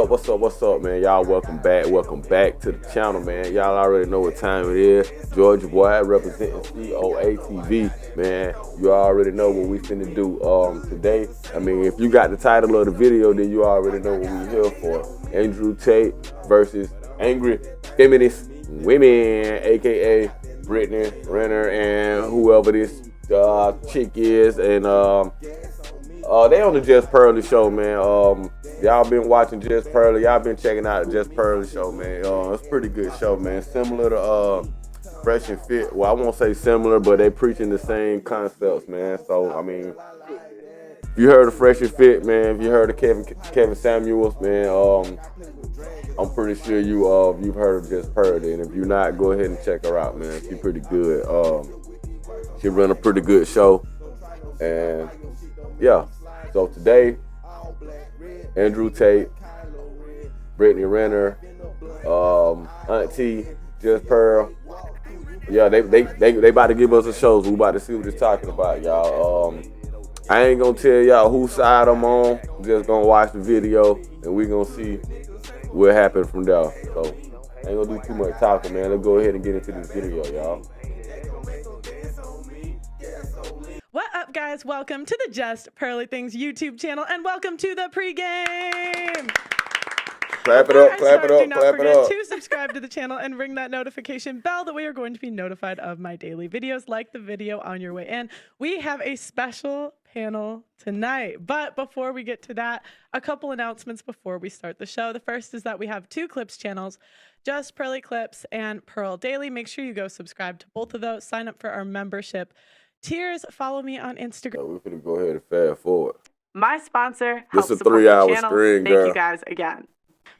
What's up, man? Y'all welcome back to the channel, man. Y'all already know what time it is. Georgia boy representing COATV, man. You already know what we finna do today. I mean, if you got the title of the video, then you already know what we here for. Andrew Tate versus angry feminist women, aka Brittany Renner and whoever this chick is, and they on the Just Pearly show, man. Y'all been watching Just Pearly. Y'all been checking out the Just Pearly show, man. It's a pretty good show, man. Similar to Fresh and Fit. Well, I won't say similar, but they preaching the same concepts, man. So I mean, if you heard of Fresh and Fit, man, if you heard of Kevin Samuels, man, I'm pretty sure you've heard of Just Pearly. And if you're not, go ahead and check her out, man. She's pretty good. She run a pretty good show, and yeah. So today, Andrew Tate, Brittany Renner, Auntie, Just Pearl. Yeah, they about to give us a show. So we about to see what it's talking about, y'all. I ain't gonna tell y'all whose side I'm on. I'm just gonna watch the video and we gonna see what happened from there. So I ain't gonna do too much talking, man. Let's go ahead and get into this video, y'all. What up, guys? Welcome to the Just Pearly Things YouTube channel, and welcome to the pregame. Clap it up, clap it up, do not clap it forget up. to subscribe to the channel and ring that notification bell. That way you're going to be notified of my daily videos. Like the video on your way in. We have a special panel tonight. But before we get to that, a couple announcements before we start the show. The first is that we have two Clips channels, Just Pearly Clips and Pearl Daily. Make sure you go subscribe to both of those. Sign up for our membership tiers. Follow me on Instagram. So we're gonna go ahead and fast forward. My sponsor This helps a support 3-hour the channel. stream, Thank girl. you guys again.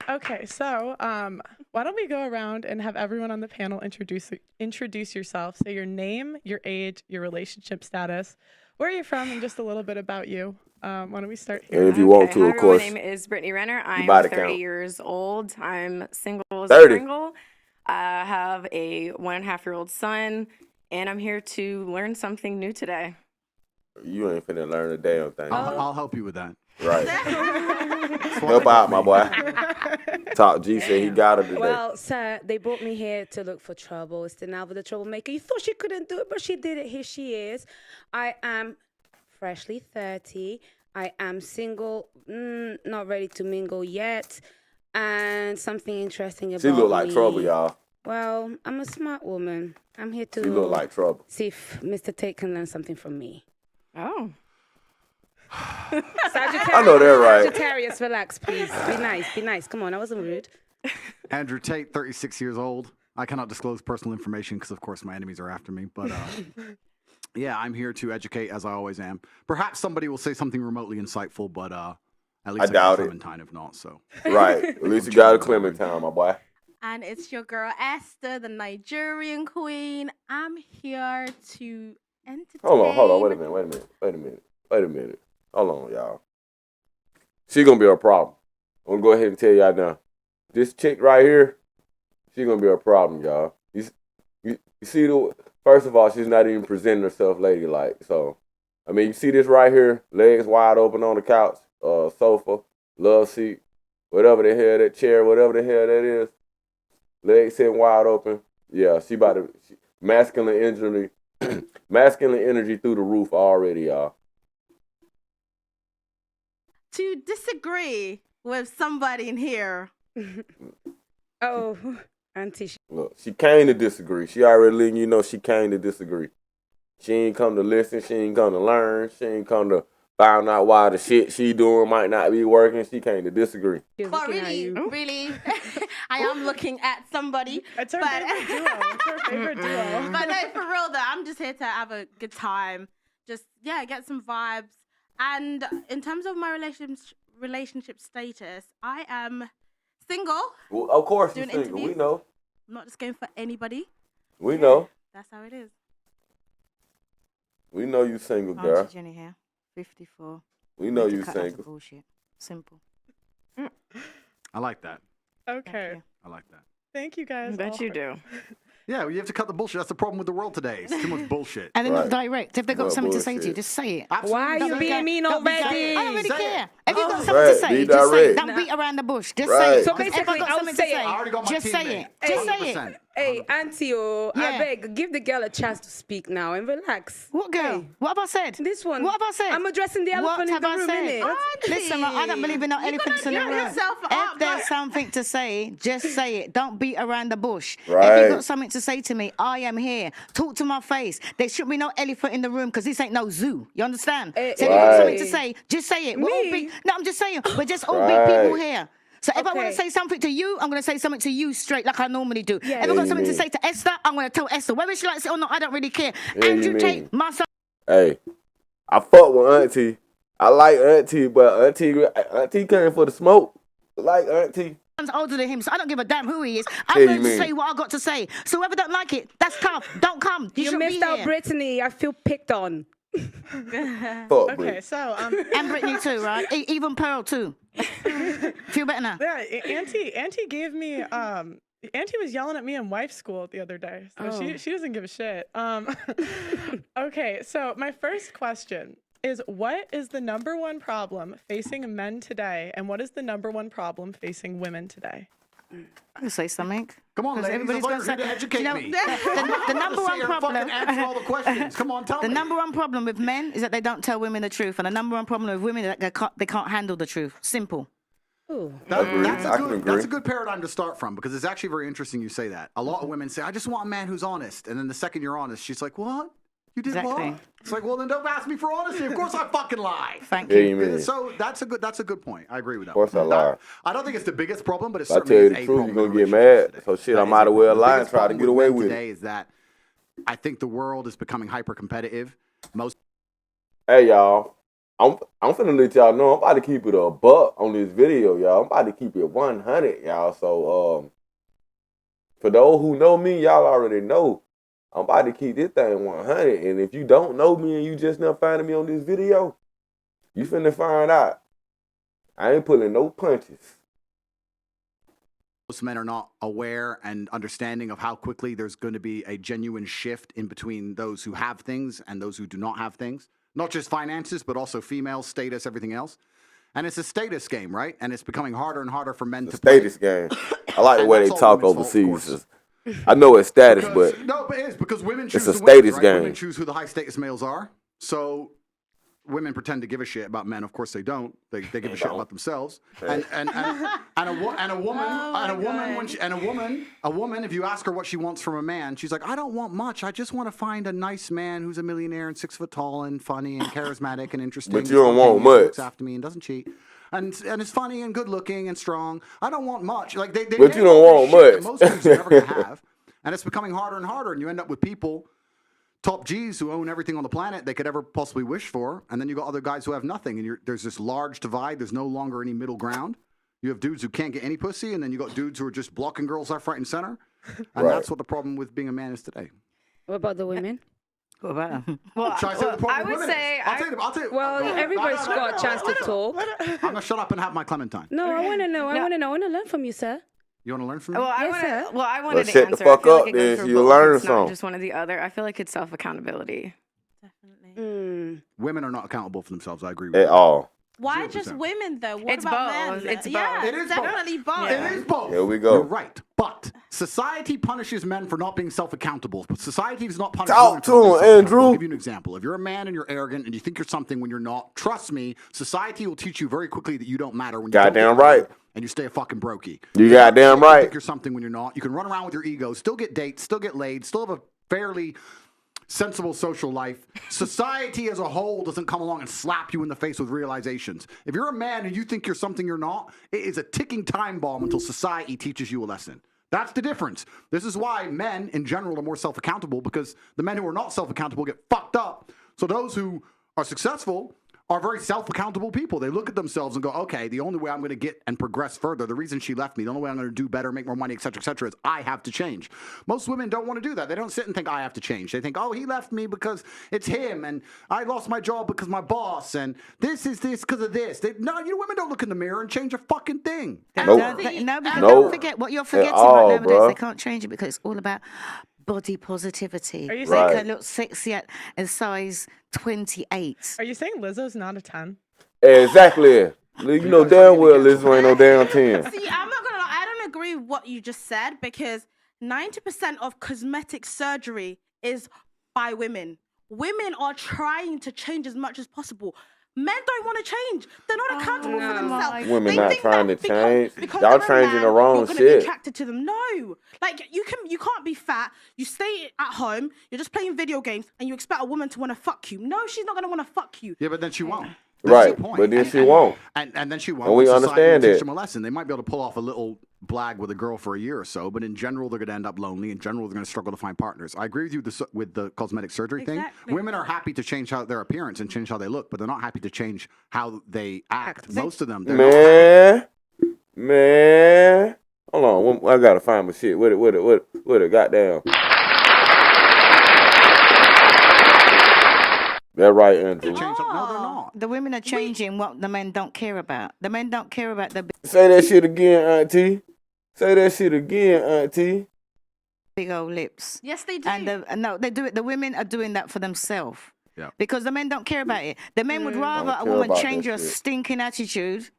Okay, so why don't we go around and have everyone on the panel introduce yourself. Say your name, your age, your relationship status, where you're from, and just a little bit about you. Why don't we start here? And if you want to, Hi, of course. my name is Brittany Renner. I'm body 30 count. years old. I'm single as 30. a Pringle. I have a 1.5-year-old son, and I'm here to learn something new today. You ain't finna learn a damn thing. I'll help you with that. Right. Help out, my boy. Top G said he got her today. Well, sir, they brought me here to look for trouble. It's the novel, The Troublemaker. You thought she couldn't do it, but she did it. Here she is. I am freshly 30. I am single, not ready to mingle yet. And something interesting about She look like me. trouble, y'all. Well, I'm a smart woman. I'm here to She look like trouble. see if Mr. Tate can learn something from me. Oh. Sagittarius, I know that right. Sagittarius, relax, please. Be nice, be nice. Come on, I wasn't rude. Andrew Tate, 36 years old. I cannot disclose personal information because, of course, my enemies are after me. But yeah, I'm here to educate, as I always am. Perhaps somebody will say something remotely insightful, but at least I doubt got it. Clementine, if not. So Right. At least you got a Clementine, my boy. And it's your girl Esther, the Nigerian queen. I'm here to entertain. Hold on. Wait a minute. Hold on, y'all. She gonna be a problem. I'm gonna go ahead and tell y'all now. This chick right here, she gonna be a problem, y'all. You see first of all, she's not even presenting herself ladylike. So, I mean, you see this right here, legs wide open on the couch, sofa, love seat, whatever the hell that chair, whatever the hell that is, legs sitting wide open. Yeah, she about to masculine energy through the roof already, y'all. To disagree with somebody in here. Oh, Auntie. Look, she came to disagree. She already letting you know she came to disagree. She ain't come to listen. She ain't come to learn. She ain't come to find out why the shit she doing might not be working. She came to disagree. She's But looking at really, you. I am looking at somebody. It's her favorite duo. It's her favorite duo. But no, for real though, I'm just here to have a good time. Just, yeah, get some vibes. And in terms of my relationship status, I am single. Well, of course you're Doing single. We interviews. know. I'm not just going for anybody. We know. That's how it is. We know you single, girl. Auntie Jenny here, 54. We know Need to you cut out the single. bullshit. Simple. I like that. Okay. I like that. Thank you guys. Bet all you for- do. Yeah, well, you have to cut the bullshit. That's the problem with the world today. It's too much bullshit. And they're Right. not direct. If they've got No something to say to you, bullshit. just say it. Why are you being mean Don't be gay. already? I don't really Say care. If you got something Right, to say, be just say it. direct. Don't beat around the bush. Just Right. say it. So If I basically, got I'll something say to it. say, I already got my just say teammate. it. Just say it. 100%. Hey, Auntie, I Yeah. beg, give the girl a chance to speak now and relax. What girl? Hey, What have I said? this one. What have I said? I'm addressing the elephant in the room, innit? Listen, I don't believe in no elephants in the get room. yourself If up, there's like- something to say, just say it. Don't beat around the bush. If Right. you got something to say to me, I am here. Talk to my face. There shouldn't be no elephant in the room because this ain't no zoo. You understand? So if you got Right. something to say, just say it. We're all Me? big. No, I'm just saying. We're just all Right. big people here. So if I want Okay. to say something to you, I'm going to say something to you straight like I normally do. Yeah. If I've got you something to mean. say to Esther, I'm going to tell Esther. Whether she likes it or not, I don't really care. Yeah, you Andrew mean. Tate, my son. Hey, I fuck with Auntie. I like Auntie, but Auntie came for the smoke. I like Auntie. Son's older than him, so I don't give a damn who he is. Yeah, I'm you going to mean. say what I got to say. So whoever don't like it, that's tough. Don't come. You You shouldn't missed be out here. Brittany. I feel picked on. Fuck, Okay, Brit. so And Brittany too, right? Even Pearl too. Feel better now. yeah, Auntie gave me Auntie was yelling at me in wife school the other day, so she doesn't give a shit. Okay, so my first question is, what is the number one problem facing men today, and what is the number one problem facing women today? I can say something. Come on, 'Cause ladies. everybody's Everybody's gonna going to say- educate you know, me. The number Sit one here and problem. fucking answer all the questions. Come on, tell The me. number one problem with men is that they don't tell women the truth, and the number one problem with women is that they can't handle the truth. Simple. Ooh. Agree. That's I a can good. agree. That's a good paradigm to start from because it's actually very interesting you say that. A lot of women say, "I just want a man who's honest," and then the second you're honest, she's like, "What? You did Exactly. what?" It's like, "Well, then don't ask me for honesty. Of course, I fucking lie." Thank Yeah, you. you mean. So that's a good point. I agree with that. Of course I lie. I don't think it's the biggest problem, but it's If I certainly tell you is the a truth, problem you're in gonna get relationships mad. today. So shit, That I is might a as well problem. The lie and biggest try to problem get away men with it. today is that I think the world is becoming hyper competitive. Most Hey y'all, I'm finna let y'all know I'm about to keep it a buck on this video, y'all. I'm about to keep it 100, y'all. So for those who know me, y'all already know I'm about to keep this thing 100. And if you don't know me and you just now finding me on this video, you finna find out. I ain't pulling no punches. most men are not aware and understanding of how quickly there's going to be a genuine shift in between those who have things and those who do not have things. Not just finances, but also female status, everything else. And it's a status game, right? And it's becoming harder and harder for men The to play. status game. I like the And way that's they all talk women's fault, of overseas. course. I know it's status, Because- but no, but it is because women choose it's a the winners, status right? game. Women choose who the high status males are. So women pretend to give a shit about men. Of course they don't. They give a shit about themselves. And a woman, if you ask her what she wants from a man, she's like, I don't want much. I just want to find a nice man who's a millionaire and 6 foot tall and funny and charismatic and interesting. But you don't want spontaneous, much. Looks after me and doesn't cheat. And is funny and good looking and strong. I don't want much. Like they But you name don't all want this shit that much. most dudes are never gonna have. And it's becoming harder and harder, and you end up with people, top G's who own everything on the planet they could ever possibly wish for, and then you got other guys who have nothing, and there's this large divide. There's no longer any middle ground. You have dudes who can't get any pussy, and then you got dudes who are just blocking girls left, right, and center. And Right. that's what the problem with being a man is today. What about the women? What about them? Should I say what the problem I with would women say is? I'll tell you. Well, No, everybody's no, got a chance to talk. I'm gonna shut up and have my Clementine. No, I want to know. I want to know. I want to learn from you, sir. You want to learn from me? Well, I Yes, wanted, sir. well, I wanted Well, to shut the answer. fuck I feel up, like it goes then for you'll both. learn It's not something. just one or the other. I feel like it's self-accountability. Definitely. Women are not accountable for themselves. I agree with at you. all. Why 0%. just women though? What It's about both. men? It's Yeah, both. It is both. definitely both. It is both. Here we go. You're right. But society punishes men for not being self-accountable. But society does not punish Talk women to for not being him, self-accountable. Andrew. I'll give you an example. If you're a man and you're arrogant and you think you're something when you're not, trust me, society will teach you very quickly that you don't matter when you don't Goddamn get laid right. and you stay a fucking brokey. You If goddamn You right. think you're something when you're not. You can run around with your ego, still get dates, still get laid, still have a fairly sensible social life. Society as a whole doesn't come along and slap you in the face with realizations. If you're a man and you think you're something you're not, it is a ticking time bomb until society teaches you a lesson. That's the difference. This is why men in general are more self-accountable, because the men who are not self-accountable get fucked up. So those who are successful are very self-accountable people. They look at themselves and go, okay, the only way I'm going to get and progress further, the reason she left me, the only way I'm going to do better, make more money, et cetera, is I have to change. Most women don't want to do that. They don't sit and think, I have to change. They think, oh, he left me because it's him, and I lost my job because my boss, and this is this because of this. No, you women don't look in the mirror and change a fucking thing. Nope. No, because Nope. don't forget what you're forgetting all, right nowadays. bruh. They can't change it because it's all about body positivity. Are you They saying- can look sexy at size 28. Are you saying Lizzo's not a 10? Exactly. You know damn well this ain't no damn 10. See, I'm not gonna lie. I don't agree with what you just said because 90% of cosmetic surgery is by women. Women are trying to change as much as possible. Men don't want to change. They're not accountable for themselves. Women They not think trying that to change. because Y'all they're a changing man, the wrong you're gonna shit. be attracted to them. No, like you can't be fat. You stay at home. You're just playing video games, and you expect a woman to want to fuck you. No, she's not gonna want to fuck you. Yeah, but then she won't. Right, the point. but then she won't. And then she won't. And we Society understand will teach that. them a lesson. They might be able to pull off a little blag with a girl for a year or so, but in general, they're going to end up lonely. In general, they're going to struggle to find partners. I agree with you with the cosmetic surgery thing. Women are happy to change their appearance and change how they look, but they're not happy to change how they act. Most of them, they're Man. Hold on, I gotta find my shit. What it goddamn. That right, Auntie. No, they're not. The women are changing what the men don't care about. The men don't care about the Say that shit again, Auntie. Say that shit again, Auntie. big old lips. Yes, they do. And no, they do it. The women are doing that for themselves. Yeah. Because the men don't care about it. The men would rather Don't a care woman about change that her shit. stinking attitude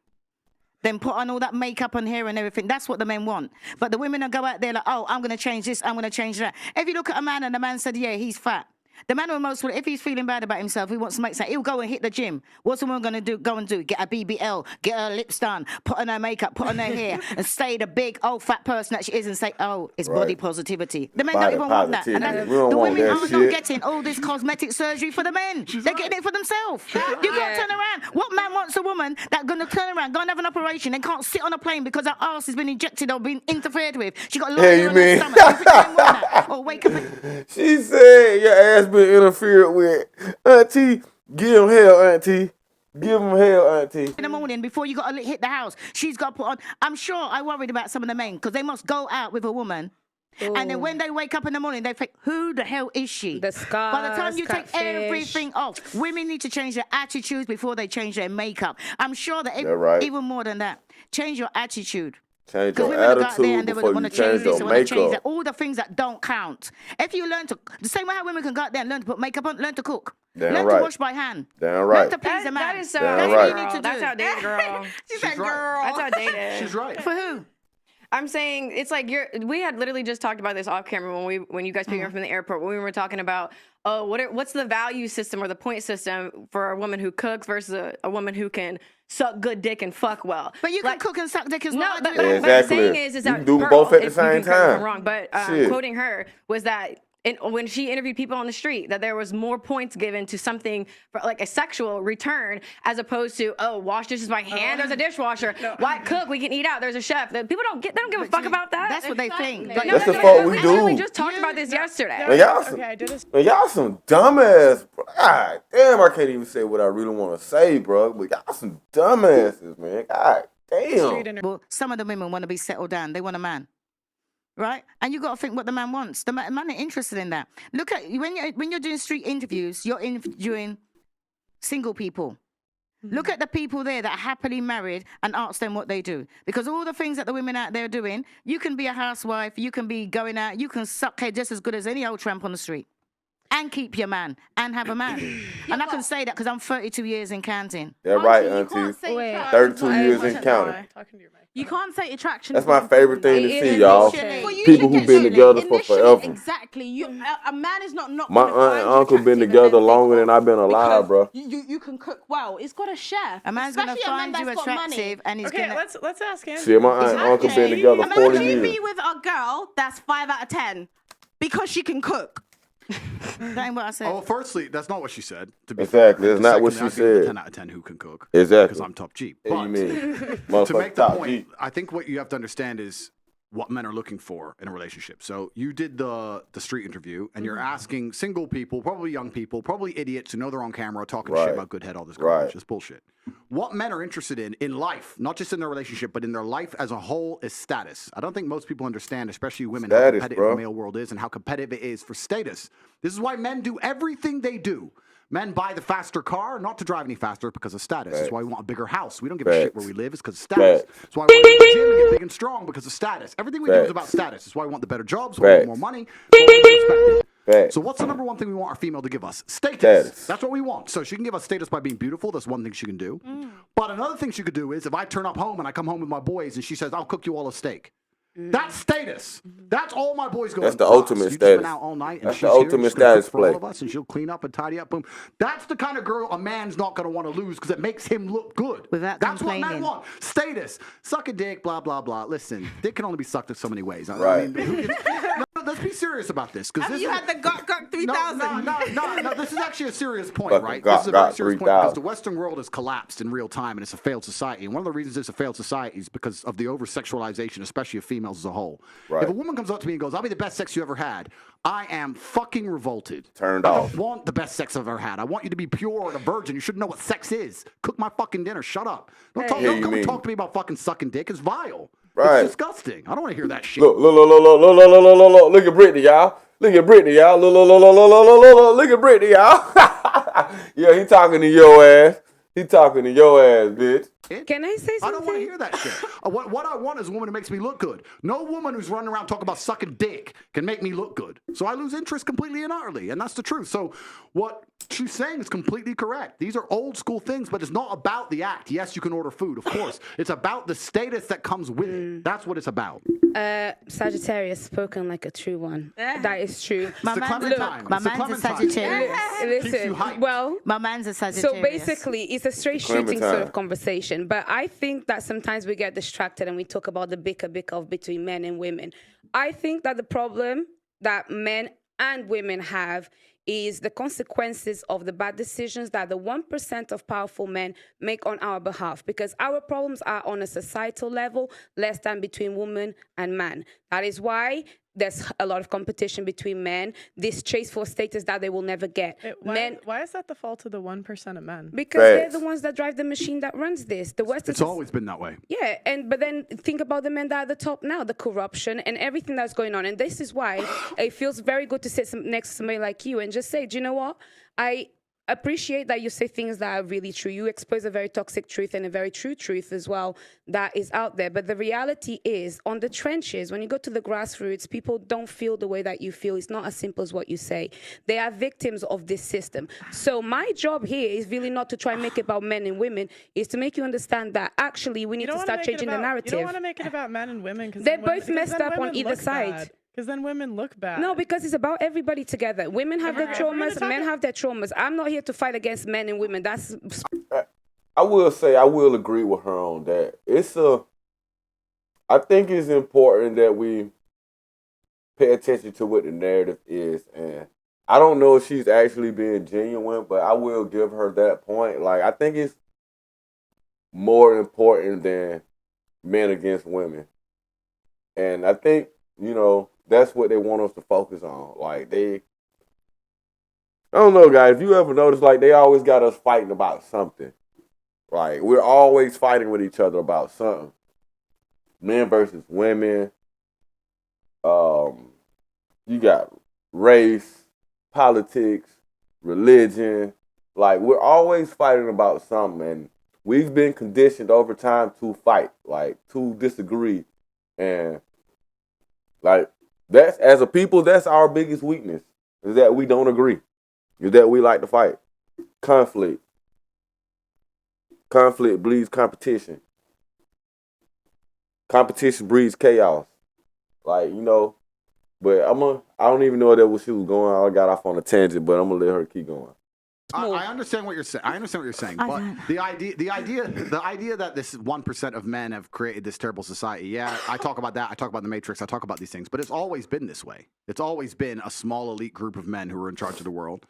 than put on all that makeup and hair and everything. That's what the men want. But the women will go out there like, oh, I'm going to change this, I'm going to change that. If you look at a man and the man said, yeah, he's fat. The man will if he's feeling bad about himself, he wants to make something, he'll go and hit the gym. What's the woman going to do? Go and do? Get a BBL, get her lips done, put on her makeup, put on her hair, and stay the big old fat person that she is and say, oh, it's body Right. positivity. The men Body don't even want that. positivity. And We don't the want women that are not shit. getting all this cosmetic surgery for the men. They're getting it for themselves. You can't turn around. What man wants a woman that's going to turn around, go and have an operation and can't sit on a plane because her ass has been injected or been interfered with? She got a Yeah, you on her mean- stomach. You think they want that? Or wake up and... She said your ass been interfered with. Auntie, give him hell, Auntie. Give him hell, Auntie. in the morning before you got to hit the house. She's got to put on. I'm sure I worried about some of the men because they must go out with a woman. And then when they wake up in the morning, they think, who the hell is she? The scars, By the time you take catfish. everything off, women need to change their attitudes before they change their makeup. I'm sure that That's right. even more than that, change your attitude. Change Because your women will go out there attitude and they before want you to change change this, they your want to change that. makeup. All the things that don't count. If you learn to, the same way how women can go out there and learn to put makeup on, learn to cook. Damn learn right. to wash by hand. Damn Learn right. to please a man. That is so Damn outdated, right. girl. to That's do. outdated, girl. She said, She's right. girl. That's outdated. She's right. For who? I'm saying it's like we had literally just talked about this off camera when you guys picked me up from the airport when we were talking about what's the value system or the point system for a woman who cooks versus a woman who can suck good dick and fuck well. But you can cook and suck dick as well. No, I but do what that. I'm Exactly. saying is You that can do girl, both at the if you same can correct me if I'm time. wrong, but Shit. quoting her was that when she interviewed people on the street, that there was more points given to something for like a sexual return as opposed to wash dishes by hand. There's a dishwasher. Why cook? We can eat out. There's a chef. That people don't give a fuck about that. That's what they think. Exactly. But That's the fuck we We literally do. just talked about this yesterday. Man, y'all some, Okay, I did a man, y'all some dumbass. God damn, I can't even say what I really want to say, bro. But y'all some dumbasses, man. God street damn. interview. Well, some of the women want to be settled down. They want a man, right? And you got to think what the man wants. The man ain't interested in that. Look at when you're doing street interviews, you're interviewing single people. Look at the people there that are happily married and ask them what they do. Because all the things that the women out there are doing, you can be a housewife, you can be going out, you can suck head just as good as any old tramp on the street. And keep your man and have a man. And I can say that because I'm 32 years in counting. That right, You Auntie. can't say Wait. attraction 32 is years not in counting. enough. Talking to your mic. You can't say attraction. That's is my not favorite enough. thing to It see, is y'all. initially. For you People to who've get been to together for initially, forever. Exactly. A man is not My gonna aunt find and you uncle been attractive and together then think, longer than oh, I've been alive, because bro. You can cook well. It's got a chef. A man's going to Especially a man find you that's got money. attractive and he's Okay, going to... let's ask Andrew. Shit, my aunt and uncle been together Imagine 40 you years. be with a girl that's 5 out of 10 because she can cook. That ain't what I said. Oh, firstly, that's not what she said. To be Exactly, fair. that's not what Secondly, she I'd give it a said. 10 out of 10 who can cook. Exactly. Because I'm top Jeep. Yeah, you mean, to motherfucker make the top point, G. I think what you have to understand is what men are looking for in a relationship. So you did the street interview, and you're asking single people, probably young people, probably idiots who know they're on camera talking Right. shit about good head, all this Right. garbage. It's bullshit. What men are interested in life, not just in their relationship, but in their life as a whole, is status. I don't think most people understand, especially women, how Status, competitive bro. the male world is and how competitive it is for status. This is why men do everything they do. Men buy the faster car, not to drive any faster because of status. That's why we want a bigger house. We don't give a shit Facts. where we live. It's because of status. Facts. That's why we want to go to the gym and get big and strong because of status. Everything we do is Facts. about status. That's why we want the better jobs, why we want Facts. more money, why we want to be respected. Facts. So what's the number one thing we want our female to give us? Status. Status. That's what we want. So she can give us status by being beautiful. That's one thing she can do. But another thing she could do is if I turn up home and I come home with my boys and she says, I'll cook you all a steak. That's status. That's all my boys go. That's the ultimate You've status. been out all night and That's she's the here, ultimate she's gonna cook status for play. all of us, and she'll clean up and tidy up. Boom. That's the kind of girl a man's not going to want to lose because it makes him look good. Without That's what men complaining. want. Status. Suck a dick. Blah blah blah. Listen, dick can only be sucked in so many ways. Right. Let's be serious about this because Have you had the Gok 3000? No. This is actually a serious point, Fucking right? Gok This is a very Gok serious point because 3000. the Western world has collapsed in real time and it's a failed society. And one of the reasons it's a failed society is because of the over-sexualization, especially of females as a whole. Right. If a woman comes up to me and goes, "I'll be the best sex you ever had," I am fucking revolted. Turned I off. don't want the best sex I've ever had. I want you to be pure and a virgin. You should know what sex is. Cook my fucking dinner. Shut up. Don't Hear come you and mean. talk to me about fucking sucking dick. It's vile. Right. It's disgusting. I don't want to hear that shit. Look at Brittany, y'all. Look at Brittany, y'all. Look at Brittany, y'all. Yeah, he talking to your ass. He talking to your ass, bitch. Can I say I don't want to something? hear that shit. What I want is a woman who makes me look good. No woman who's running around talking about sucking dick can make me look good. So I lose interest completely and utterly, and that's the truth. So what she's saying is completely correct. These are old school things, but it's not about the act. Yes, you can order food, of course. It's about the status that comes with it. That's what it's about. Sagittarius spoken like a true one. That is true. My the man's, Clementine. my It's the man's a Clementine. Sagittarius. Keeps you Listen, hyped. well, My man's a Sagittarius. so basically, it's a straight shooting sort Clementine. of conversation. But I think that sometimes we get distracted and we talk about the bicker of between men and women. I think that the problem that men and women have is the consequences of the bad decisions that the 1% of powerful men make on our behalf, because our problems are on a societal level less than between woman and man. That is why there's a lot of competition between men, this chase for status that they will never get. Why is that the fault of the 1% of men? Because they're Facts. the ones that drive the machine that runs this. The West It's is always been that way. yeah, but then think about the men that are at the top now, the corruption and everything that's going on. And this is why it feels very good to sit next to somebody like you and just say, do you know what? I appreciate that you say things that are really true. You expose a very toxic truth and a very true truth as well that is out there. But the reality is, on the trenches, when you go to the grassroots, people don't feel the way that you feel. It's not as simple as what you say. They are victims of this system. So my job here is really not to try and make it about men and women, is to make you understand that actually we need to start changing the narrative. You don't want to make it about men and women because They're both messed up on either side. Because then women look bad. No, because it's about everybody together. Women have their traumas, men have their traumas. I'm not here to fight against men and women. That's I will say I will agree with her on that. I think it's important that we pay attention to what the narrative is, and I don't know if she's actually being genuine, but I will give her that point. Like, I think it's more important than men against women, and I think that's what they want us to focus on. Like, I don't know, guys. If you ever notice, like, they always got us fighting about something. Like, we're always fighting with each other about something. Men versus women. You got race, politics, religion. Like, we're always fighting about something, and we've been conditioned over time to fight, like, to disagree. And, like, that's, as a people, that's our biggest weakness, is that we don't agree, is that we like to fight. Conflict breeds competition. Competition breeds chaos. Like, but I don't even know where she was going. I got off on a tangent, but I'm gonna let her keep going. I understand what you're saying. But the idea that this 1% of men have created this terrible society. Yeah, I talk about that. I talk about the Matrix. I talk about these things. But it's always been this way. It's always been a small elite group of men who are in charge of the world.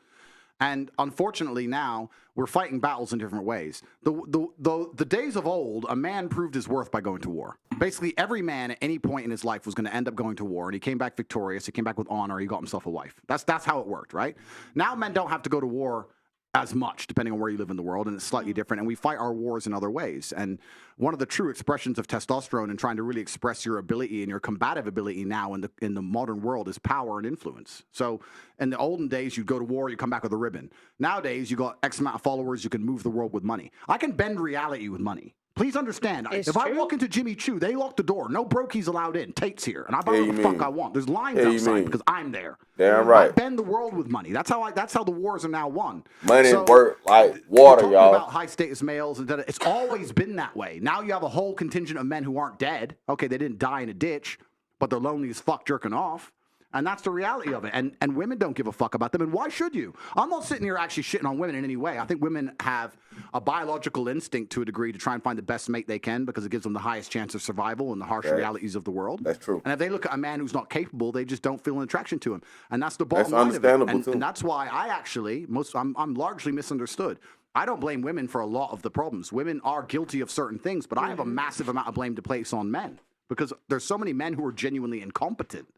And unfortunately now we're fighting battles in different ways. The days of old, a man proved his worth by going to war. Basically, every man at any point in his life was going to end up going to war, and he came back victorious. He came back with honor. He got himself a wife. That's how it worked, right? Now men don't have to go to war as much, depending on where you live in the world, and it's slightly different, and we fight our wars in other ways. And one of the true expressions of testosterone and trying to really express your ability and your combative ability now in the modern world is power and influence. So in the olden days, you'd go to war, you come back with a ribbon. Nowadays, you got X amount of followers, you can move the world with money. I can bend reality with money. Please understand. It's If I true. walk into Jimmy Choo, they lock the door. No brokies allowed in. Tate's here. And I buy Yeah, what the you fuck mean. I want. There's lines Yeah, you outside mean. because I'm there. Damn I right. bend the world with money. That's how the wars are now won. Money So, work like you're water, talking y'all. about high status males, and it's always been that way. Now you have a whole contingent of men who aren't dead. Okay, they didn't die in a ditch, but they're lonely as fuck jerking off. And that's the reality of it. And women don't give a fuck about them. And why should you? I'm not sitting here actually shitting on women in any way. I think women have a biological instinct to a degree to try and find the best mate they can because it gives them the highest chance of survival in the harsh realities of the world. That's true. And if they look at a man who's not capable, they just don't feel an attraction to him. And that's the bottom That's line of it. understandable, too. And that's why I actually, I'm largely misunderstood. I don't blame women for a lot of the problems. Women are guilty of certain things, but I have a massive amount of blame to place on men because there's so many men who are genuinely incompetent.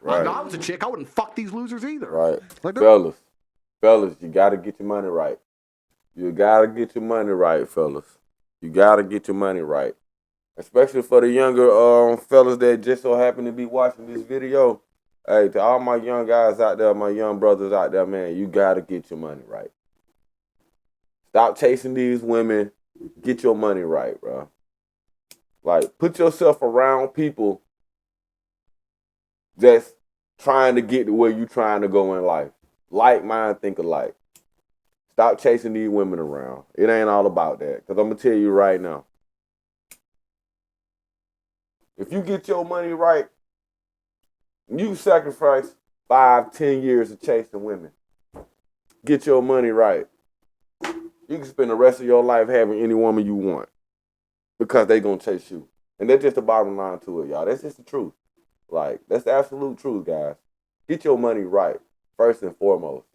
Right. If I was a chick, I wouldn't fuck these losers either. Right. Like, Fellas, you got to get your money right. You got to get your money right, fellas. You got to get your money right. Especially for the younger fellas that just so happen to be watching this video. Hey, to all my young guys out there, my young brothers out there, man, you got to get your money right. Stop chasing these women. Get your money right, bro. Like, put yourself around people that's trying to get to where you trying to go in life. Like mind, think alike. Stop chasing these women around. It ain't all about that. Because I'm going to tell you right now. If you get your money right, you sacrifice 5-10 years of chasing women. Get your money right. You can spend the rest of your life having any woman you want. Because they going to chase you. And that's just the bottom line to it, y'all. That's just the truth. Like, that's the absolute truth, guys. Get your money right, first and foremost.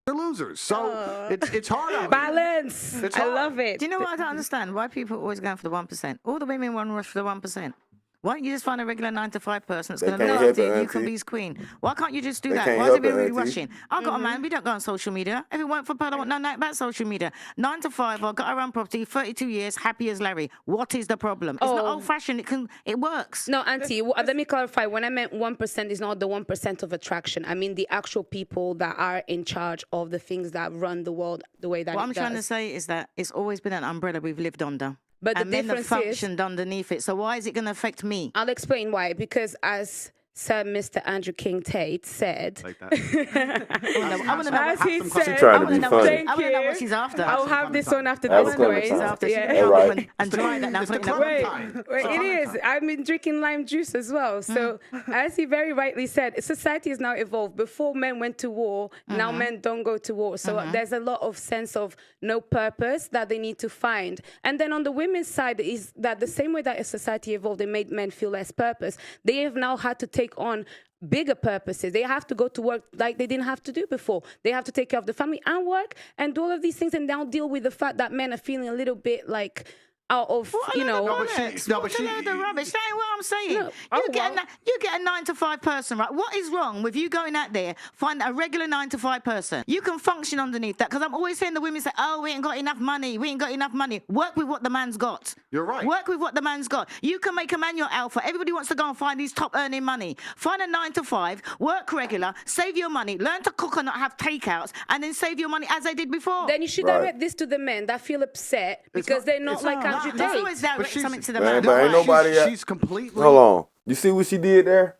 They're losers. So it's hard out there. Balance. It's I hard. love it. Do you know what I don't understand? Why people are always going for the 1%? All the women want to rush for the 1%. Why don't you just find a regular 9-to-5 person that's They going to can't look help after it, you? You can Auntie. be his queen. Why can't you just do They that? can't Why is help it really it, Auntie. rushing? I've got a man. We don't go on social media. If it weren't for Pearl, I want no nothing about social media. 9-to-5. I've got our own property. 32 years. Happy as Larry. What is the problem? It's not Oh. old-fashioned. It works. No, Auntie, let me clarify. When I meant 1% is not the 1% of attraction. I mean the actual people that are in charge of the things that run the world the way that What it I'm does. trying to say is that it's always been an umbrella we've lived under. But the and men have difference is- functioned underneath it. So why is it going to affect me? I'll explain why. Because as Sir Mr. Andrew King Tate said, Like that. I want to know. as he said, trying to I be wanna know funny. what- thank I want to know what you. she's after. I'll have this one after Have this a Clementine. noise. She's after. She Yeah. can go Alright. home and dry that now. It's the put it in a- Clementine. Wait, it is. I've been drinking lime juice as well. So, as he very rightly said, society has now evolved. Before men went to war, now men don't go to war. So, there's a lot of sense of no purpose that they need to find. And then on the women's side, is that the same way that a society evolved, it made men feel less purpose. They have now had to take on bigger purposes. They have to go to work like they didn't have to do before. They have to take care of the family and work and do all of these things and now deal with the fact that men are feeling a little bit like out of, you know. No, but she- What's a load of rubbish? That ain't what I'm saying. No. Oh, well. You get a 9-to-5 person, right? What is wrong with you going out there, find a regular 9-to-5 person? You can function underneath that because I'm always hearing the women say, "Oh, we ain't got enough money. We ain't got enough money." Work with what the man's got. You're right. Work with what the man's got. You can make a man your alpha. Everybody wants to go and find these top earning money. Find a 9-to-5, work regular, save your money, learn to cook and not have takeouts, and then save your money as they did before. Then you should Right. direct this to the men that feel upset because not- they're not it's like not- Andrew There's Tate. always direct she's- something to the Man, man. but ain't nobody else- She's completely. Hold on. You see what she did there?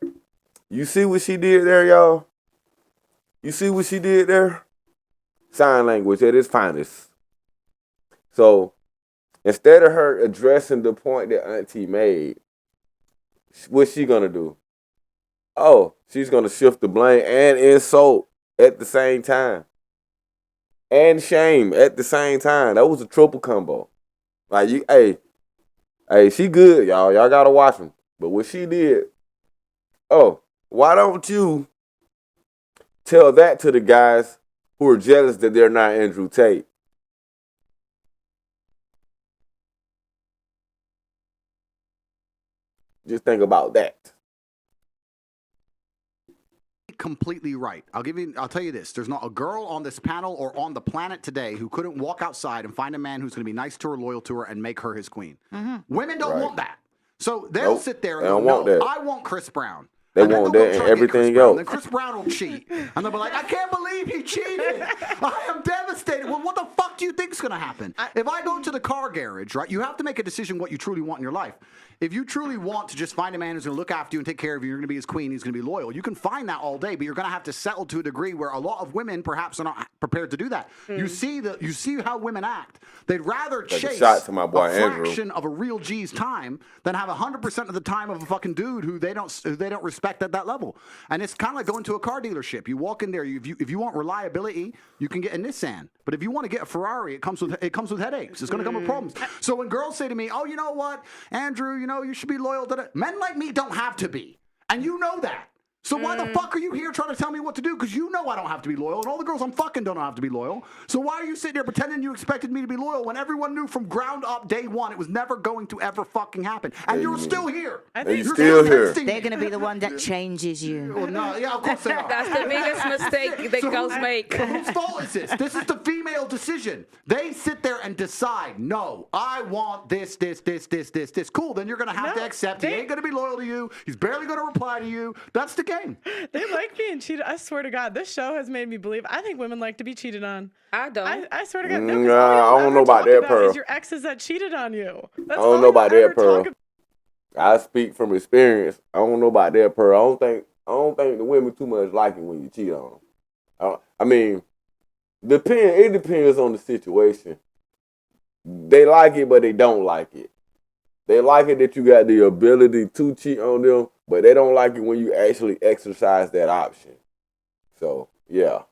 You see what she did there, y'all? You see what she did there? Sign language at its finest. So, instead of her addressing the point that Auntie made, what's she gonna do? Oh, she's gonna shift the blame and insult at the same time. And shame at the same time. That was a triple combo. Like, hey, she good, y'all. Y'all gotta watch him. But what she did, why don't you tell that to the guys who are jealous that they're not Andrew Tate? Just think about that. Completely right. I'll tell you this. There's not a girl on this panel or on the planet today who couldn't walk outside and find a man who's going to be nice to her, loyal to her, and make her his queen. Women don't Right. want that. So they'll Nope. sit there and They go, don't want no, that. I want Chris Brown. They And then want they'll that go and try to get everything Chris Brown. else. Then Chris Brown will cheat. And they'll be like, I can't believe he cheated. I am devastated. Well, what the fuck do you think's going to happen? If I go to the car garage, right, you have to make a decision what you truly want in your life. If you truly want to just find a man who's going to look after you and take care of you, you're going to be his queen, he's going to be loyal, you can find that all day, but you're going to have to settle to a degree where a lot of women perhaps are not prepared to do that. You see how women act. They'd rather Take a chase shot to my boy a Andrew. fraction of a real G's time than have 100% of the time of a fucking dude who they don't respect at that level. And it's kind of like going to a car dealership. You walk in there, if you want reliability, you can get a Nissan. But if you want to get a Ferrari, it comes with headaches. It's going to come with problems. So when girls say to me, "Oh, you know what, Andrew, you should be loyal to that," men like me don't have to be, and you know that. So why the fuck are you here trying to tell me what to do? Because you know I don't have to be loyal, and all the girls I'm fucking don't have to be loyal. So why are you sitting there pretending you expected me to be loyal when everyone knew from ground up day one it was never going to ever fucking happen? And you're still here. You're still here. They're going to be the one that changes you. Well, no, yeah, of course they are. That's the biggest mistake that girls make. So whose fault is this? This is the female decision. They sit there and decide, no, I want this. Cool, then you're going to have to accept he ain't going to be loyal to you. He's barely going to reply to you. That's the game. They like being cheated. I swear to God, this show has made me believe. I think women like to be cheated on. I don't. I swear to God. No, 'cause all Nah, y'all I don't ever know about talk that, Pearl. Is your exes that cheated on you. That's I all don't know y'all about ever that, Pearl. talk I speak from experience. I don't know about that, Pearl. I don't think the women too much like it when you cheat on them. I mean, it depends on the situation. They like it, but they don't like it. They like it that you got the ability to cheat on them, but they don't like it when you actually exercise that option. So, yeah.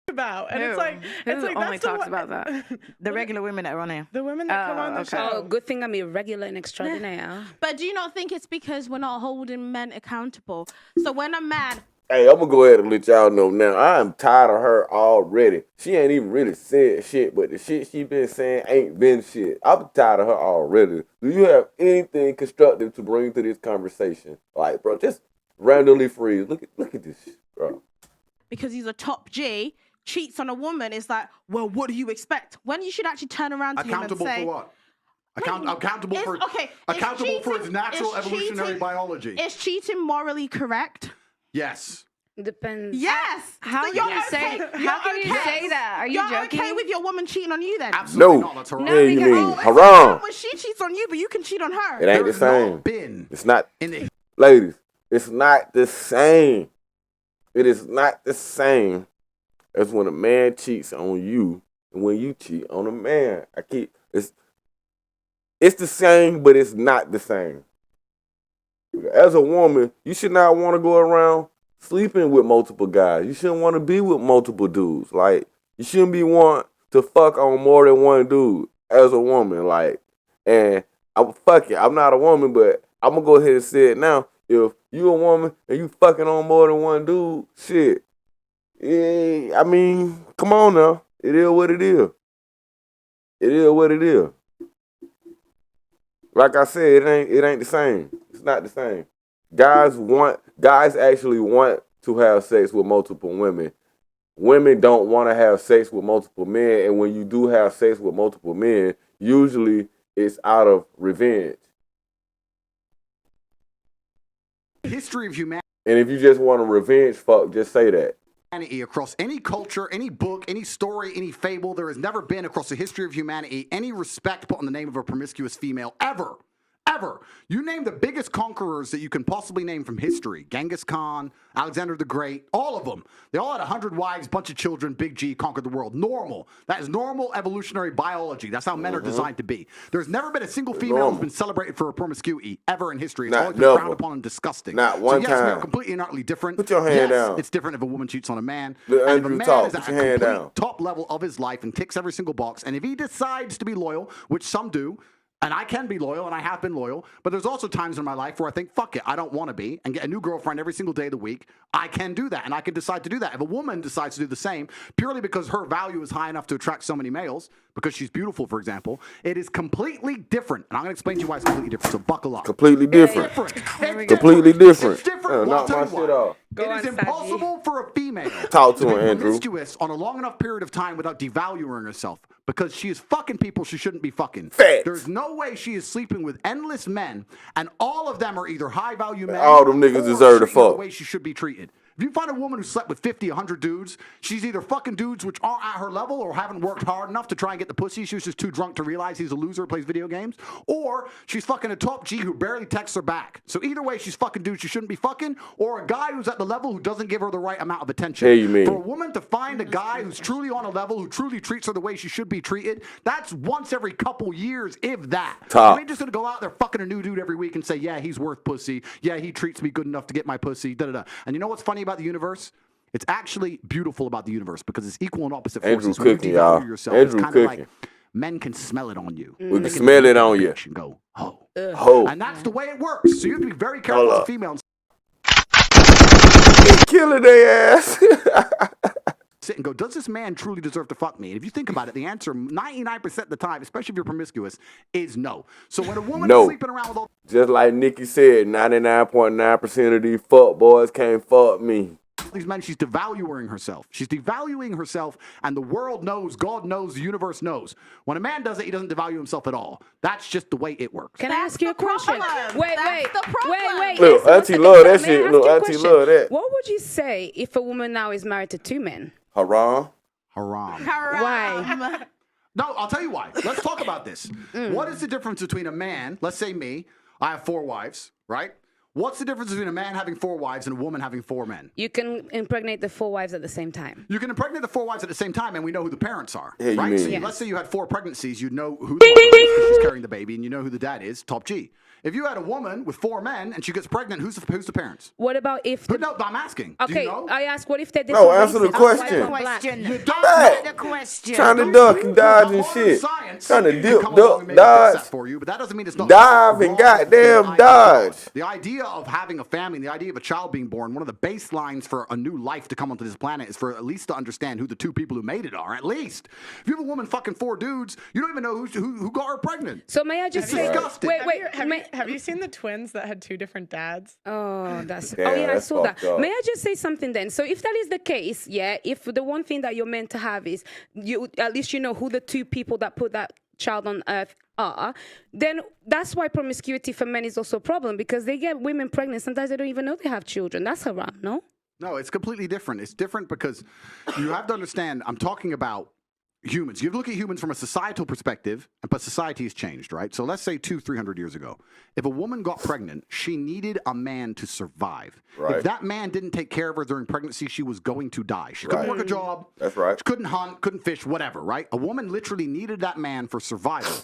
about. And Who? it's like Who that's only the talks one- about that? The regular women that are on here. The women that come on the okay. show. Oh, good thing I'm irregular and extraordinaire. But do you not think it's because we're not holding men accountable? So when a man, Hey, I'm going to go ahead and let y'all know now. I'm tired of her already. She ain't even really said shit, but the shit she been saying ain't been shit. I'm tired of her already. Do you have anything constructive to bring to this conversation? Like, bro, just randomly freeze. Look at this shit, bro. because he's a top G, cheats on a woman, it's like, well, what do you expect? When you should actually turn around to him and Accountable say, for what? Accountable It's- for okay, accountable for his cheating- natural is evolutionary cheating- biology. is cheating morally correct? Yes. Depends. Yes. How So can you're you say? okay- How you're can you okay- say that? Are you You're joking? okay with your woman cheating on you then? Absolutely No. not. That's her No, Yeah, you because- mean It's haram. not when she cheats on you, but you can cheat on her. It ain't There the has same. not been It's not, in the ladies, it's not the same. It is not the same as when a man cheats on you and when you cheat on a man. It's the same, but it's not the same. As a woman, you should not want to go around sleeping with multiple guys. You shouldn't want to be with multiple dudes. Like, you shouldn't be want to fuck on more than one dude as a woman. Like, and fuck it, I'm not a woman, but I'm gonna go ahead and say it now. If you a woman and you fucking on more than one dude, shit. I mean, come on now. It is what it is. It is what it is. Like I said, it ain't the same. It's not the same. Guys actually want to have sex with multiple women. Women don't want to have sex with multiple men, and when you do have sex with multiple men, usually it's out of revenge. history of humanity. And if you just want to revenge fuck, just say that. Across any culture, any book, any story, any fable, there has never been across the history of humanity any respect put on the name of a promiscuous female ever. Ever. You name the biggest conquerors that you can possibly name from history. Genghis Khan, Alexander the Great, all of them. They all had 100 wives, bunch of children, big G, conquered the world. Normal. That is normal evolutionary biology. That's how men are designed to be. There's never been a single female who's been celebrated for her promiscuity ever in history. It's always been frowned upon and disgusting. Not one so yes, we time. are completely and utterly different. Put your hand yes, down. It's different if a woman cheats on a man. Let And if a Andrew man talk. is Put at a your hand complete down. top level of his life and ticks every single box, and if he decides to be loyal, which some do, and I can be loyal, and I have been loyal, but there's also times in my life where I think, fuck it, I don't want to be, and get a new girlfriend every single day of the week. I can do that, and I can decide to do that. If a woman decides to do the same, purely because her value is high enough to attract so many males, because she's beautiful, for example, it is completely different. And I'm going to explain to you why it's completely different, so buckle up. Completely different. It's Completely different. It's different. Yeah, Well, knock I'll tell my you shit why. off. Go It is on, Saji. impossible for a female Talk to be him, Andrew. promiscuous on a long enough period of time without devaluing herself. because she is fucking people she shouldn't be fucking. Facts. There's no way she is sleeping with endless men, and all of them are either high-value men All them niggas or deserve to treating her the fuck. way she should be treated. If you find a woman who slept with 50, 100 dudes, she's either fucking dudes which aren't at her level or haven't worked hard enough to try and get the pussy. She was just too drunk to realize he's a loser who plays video games. Or she's fucking a top G who barely texts her back. So either way, she's fucking dudes she shouldn't be fucking, or a guy who's at the level who doesn't give her the right amount of attention. Hey, you mean. For a woman to find a guy who's truly on a level, who truly treats her the way she should be treated, that's once every couple years, if that. Top. You ain't just gonna go out there fucking a new dude every week and say, yeah, he's worth pussy. Yeah, he treats me good enough to get my pussy. Da da da. And you know what's funny about the universe? It's actually beautiful about the universe because it's equal and opposite Andrew forces. When you cooking, devalue y'all. yourself, Andrew it's kind of cooking. like men can smell it on you. We can smell it on you. And go, oh. Ho. And that's the way it works. So you have to be very careful Hold as a up. female and Killing their ass. sit and go, does this man truly deserve to fuck me? And if you think about it, the answer 99% of the time, especially if you're promiscuous, is no. So when a woman No. is sleeping around with all Just like Nikki said, 99.9% of these fuck boys can't fuck me. these men, she's devaluing herself. She's devaluing herself, and the world knows, God knows, the universe knows. When a man does it, he doesn't devalue himself at all. That's just the way it works. Can I ask you a question? Wait. Look, Yes, Auntie one love second. that May I shit. ask Look, you a Auntie question? love that. What would you say if a woman now is married to 2 men? Haram. Haram. Why? No, I'll tell you why. Let's talk about this. What is the difference between a man, let's say me, I have 4 wives, right? What's the difference between a man having 4 wives and a woman having 4 men? You can impregnate the 4 wives at the same time. You can impregnate the 4 wives at the same time, and we know who the parents are, Yeah, you right? mean. So Yes. let's say you had 4 pregnancies, you know who the mother is because she's carrying the baby, and you know who the dad is, top G. If you had a woman with 4 men and she gets pregnant, who's the parents? What about if... But no, I'm asking. Do Okay, you know? I ask, what if they're No, different answer the races? question. White and black? You don't Hey. the question. Trying to duck and dodge and Modern shit. science Trying to can dip, come along duck, and maybe fix dodge. that for you, but that doesn't mean it's not Dive and wrong. goddamn The idea- dodge. The idea of having a family, the idea of a child being born, one of the baselines for a new life to come onto this planet is for at least to understand who the 2 people who made it are. At least, if you have a woman fucking 4 dudes, you don't even know who got her pregnant. So may I just It's say... disgusting. Wait, Have you seen the twins that had 2 different dads? Oh, that's... Damn, oh, yeah, I that's saw that. fucked up. May I just say something then? So if that is the case, yeah, if the one thing that you're meant to have is you, at least you know who the 2 people that put that child on earth are, then that's why promiscuity for men is also a problem, because they get women pregnant. Sometimes they don't even know they have children. That's haram, no? No, it's completely different. It's different because you have to understand, I'm talking about humans. You look at humans from a societal perspective, but society has changed, right? So let's say 200-300 years ago, if a woman got pregnant, she needed a man to survive. Right. If that man didn't take care of her during pregnancy, she was going to die. She couldn't Right. work a job. That's right. She couldn't hunt, couldn't fish, whatever, right? A woman literally needed that man for survival.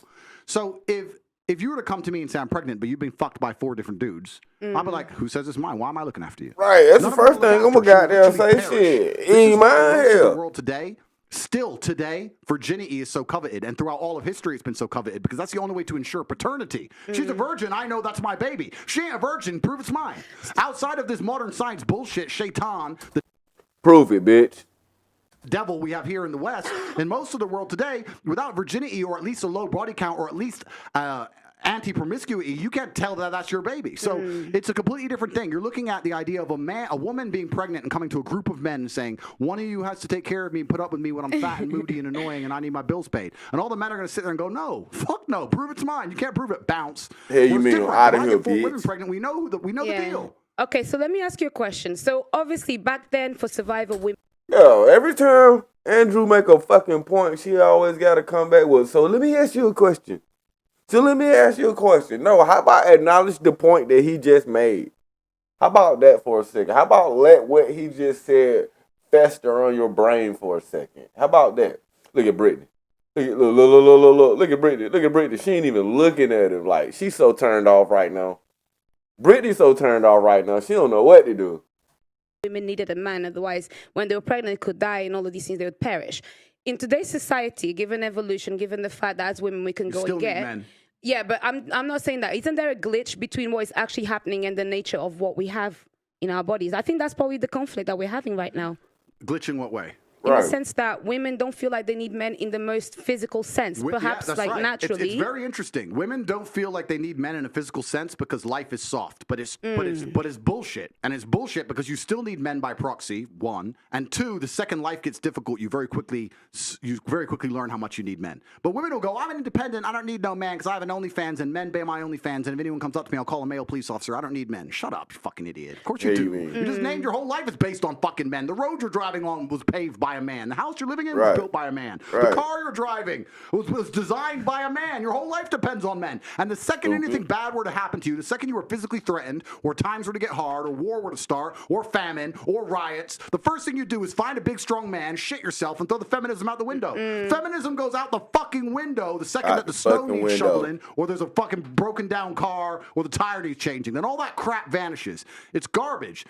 So if you were to come to me and say I'm pregnant, but you've been fucked by 4 different dudes, I'd be like, who says it's mine? Why am I looking after you? Right, that's None the of them first look thing I'm after gonna her. She will goddamn say. literally Shit, perish. he ain't This is why mine most of hell. the world today, still today, virginity is so coveted, and throughout all of history, it's been so coveted because that's the only way to ensure paternity. She's a virgin. I know that's my baby. She ain't a virgin. Prove it's mine. Outside of this modern science bullshit, Shaitan, the Prove it, bitch. devil we have here in the West, in most of the world today, without virginity or at least a low body count or at least anti-promiscuity, you can't tell that that's your baby. So it's a completely different thing. You're looking at the idea of a woman being pregnant and coming to a group of men and saying, one of you has to take care of me and put up with me when I'm fat and moody and annoying and I need my bills paid. And all the men are going to sit there and go, no, fuck no, prove it's mine. You can't prove it. Bounce. Hell, you Well, it's mean different. outta If I here, get 4 women bitch. pregnant, we know the deal. Okay, so let me ask you a question. So obviously back then for survivor women, Yo, every time Andrew make a fucking point, she always got to come back with, so let me ask you a question. No, how about acknowledge the point that he just made? How about that for a second? How about let what he just said fester on your brain for a second? How about that? Look at Brittany. Look at Brittany. Look at Brittany. She ain't even looking at him. Like, she's so turned off right now. Brittany's so turned off right now. She don't know what to do. women needed a man, otherwise when they were pregnant could die and all of these things, they would perish. In today's society, given evolution, given the fact that as women we can go still and need get... men. Yeah, but I'm not saying that. Isn't there a glitch between what is actually happening and the nature of what we have in our bodies? I think that's probably the conflict that we're having right now. Glitch in what way? in the Right. sense that women don't feel like they need men in the most physical sense. Perhaps that's like right. naturally. It's very interesting. Women don't feel like they need men in a physical sense because life is soft, but it's bullshit. And it's bullshit because you still need men by proxy, one, and two, the second life gets difficult, you very quickly learn how much you need men. But women will go, I'm an independent, I don't need no man because I have an OnlyFans and men pay my OnlyFans, and if anyone comes up to me, I'll call a male police officer. I don't need men. Shut up, you fucking idiot. Of course you do. You just named your whole life is based on fucking men. The road you're driving on was paved by a man. The house you're living in was built by a man. The car you're driving was designed by a man. Your whole life depends on men. And the second anything bad were to happen to you, the second you were physically threatened, or times were to get hard, or war were to start, or famine, or riots, the first thing you do is find a big strong man, shit yourself, and throw the feminism out the window. Feminism goes out the fucking window the second that the snow needs shoveling, or there's a fucking broken down car, or the tire needs changing. Then all that crap vanishes. It's garbage.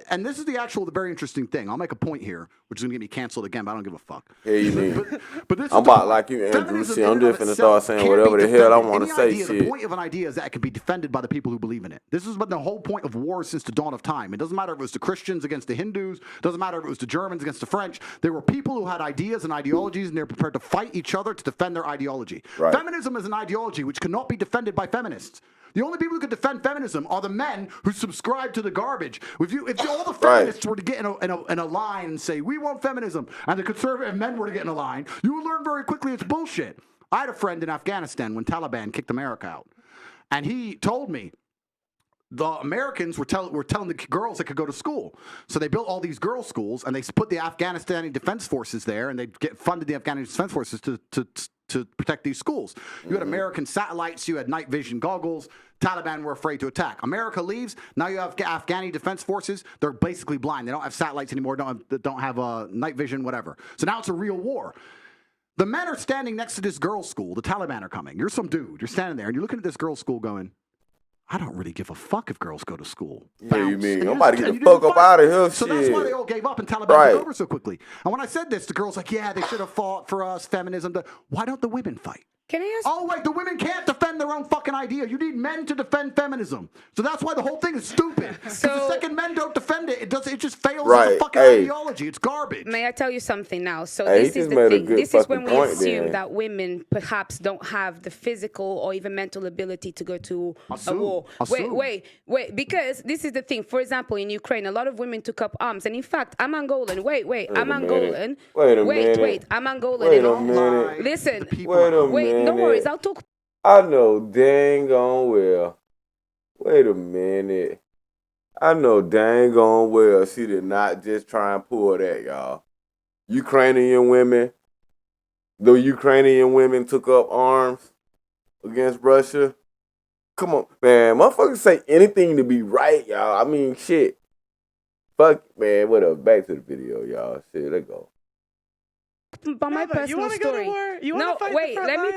And this is the very interesting thing. I'll make a point here, which is going to get me canceled again, but I don't give a fuck. Yeah, you mean. But this I'm is about like you, Andrew. See, I'm just finna start saying whatever the hell I want to say. The point of an idea is that it can be defended by the people who believe in it. This has been the whole point of war since the dawn of time. It doesn't matter if it was the Christians against the Hindus. It doesn't matter if it was the Germans against the French. There were people who had ideas and ideologies, and they were prepared to fight each other to defend their ideology. Right. Feminism is an ideology which cannot be defended by feminists. The only people who could defend feminism are the men who subscribe to the garbage. If all the feminists were to get in a line and say, we want feminism, and the conservative men were to get in a line, you would learn very quickly it's bullshit. I had a friend in Afghanistan when Taliban kicked America out, and he told me the Americans were telling the girls they could go to school. So they built all these girls' schools, and they put the Afghanistani Defense Forces there, and they funded the Afghanistan Defense Forces to protect these schools. You had American satellites, you had night vision goggles. Taliban were afraid to attack. America leaves. Now you have Afghani Defense Forces. They're basically blind. They don't have satellites anymore. Don't have night vision, whatever. So now it's a real war. The men are standing next to this girls' school. The Taliban are coming. You're some dude. You're standing there, and you're looking at this girls' school going, I don't really give a fuck if girls go to school. Yeah, you mean, I'm about to get the fuck up out of here. So that's why they all gave up and Taliban took over so quickly. And when I said this, the girl's like, yeah, they should have fought for us, feminism. Why don't the women fight? Can I ask? Oh, wait, the women can't defend their own fucking idea. You need men to defend feminism. So that's why the whole thing is stupid. Because the second men don't defend it, it just fails as a fucking ideology. It's garbage. May I tell you something now? So Hey, this he is just the made a thing. good This is when fucking we point assume there. that women perhaps don't have the physical or even mental ability to go to a war. Wait. Because this is the thing. For example, in Ukraine, a lot of women took up arms. And in fact, I'm Angolan. I'm Angolan. Wait a minute. I'm Angolan. Wait a minute. Listen. Wait a minute. No worries. I'll talk. I know dang on well. Wait a minute. I know dang on well she did not just try and pull that, y'all. The Ukrainian women took up arms against Russia. Come on, man. Motherfuckers say anything to be right, y'all. I mean, shit. Fuck, man. Whatever. Back to the video, y'all. Shit, let's go. But my personal you want to story. go to war? You want to fight wait. the front Let lines?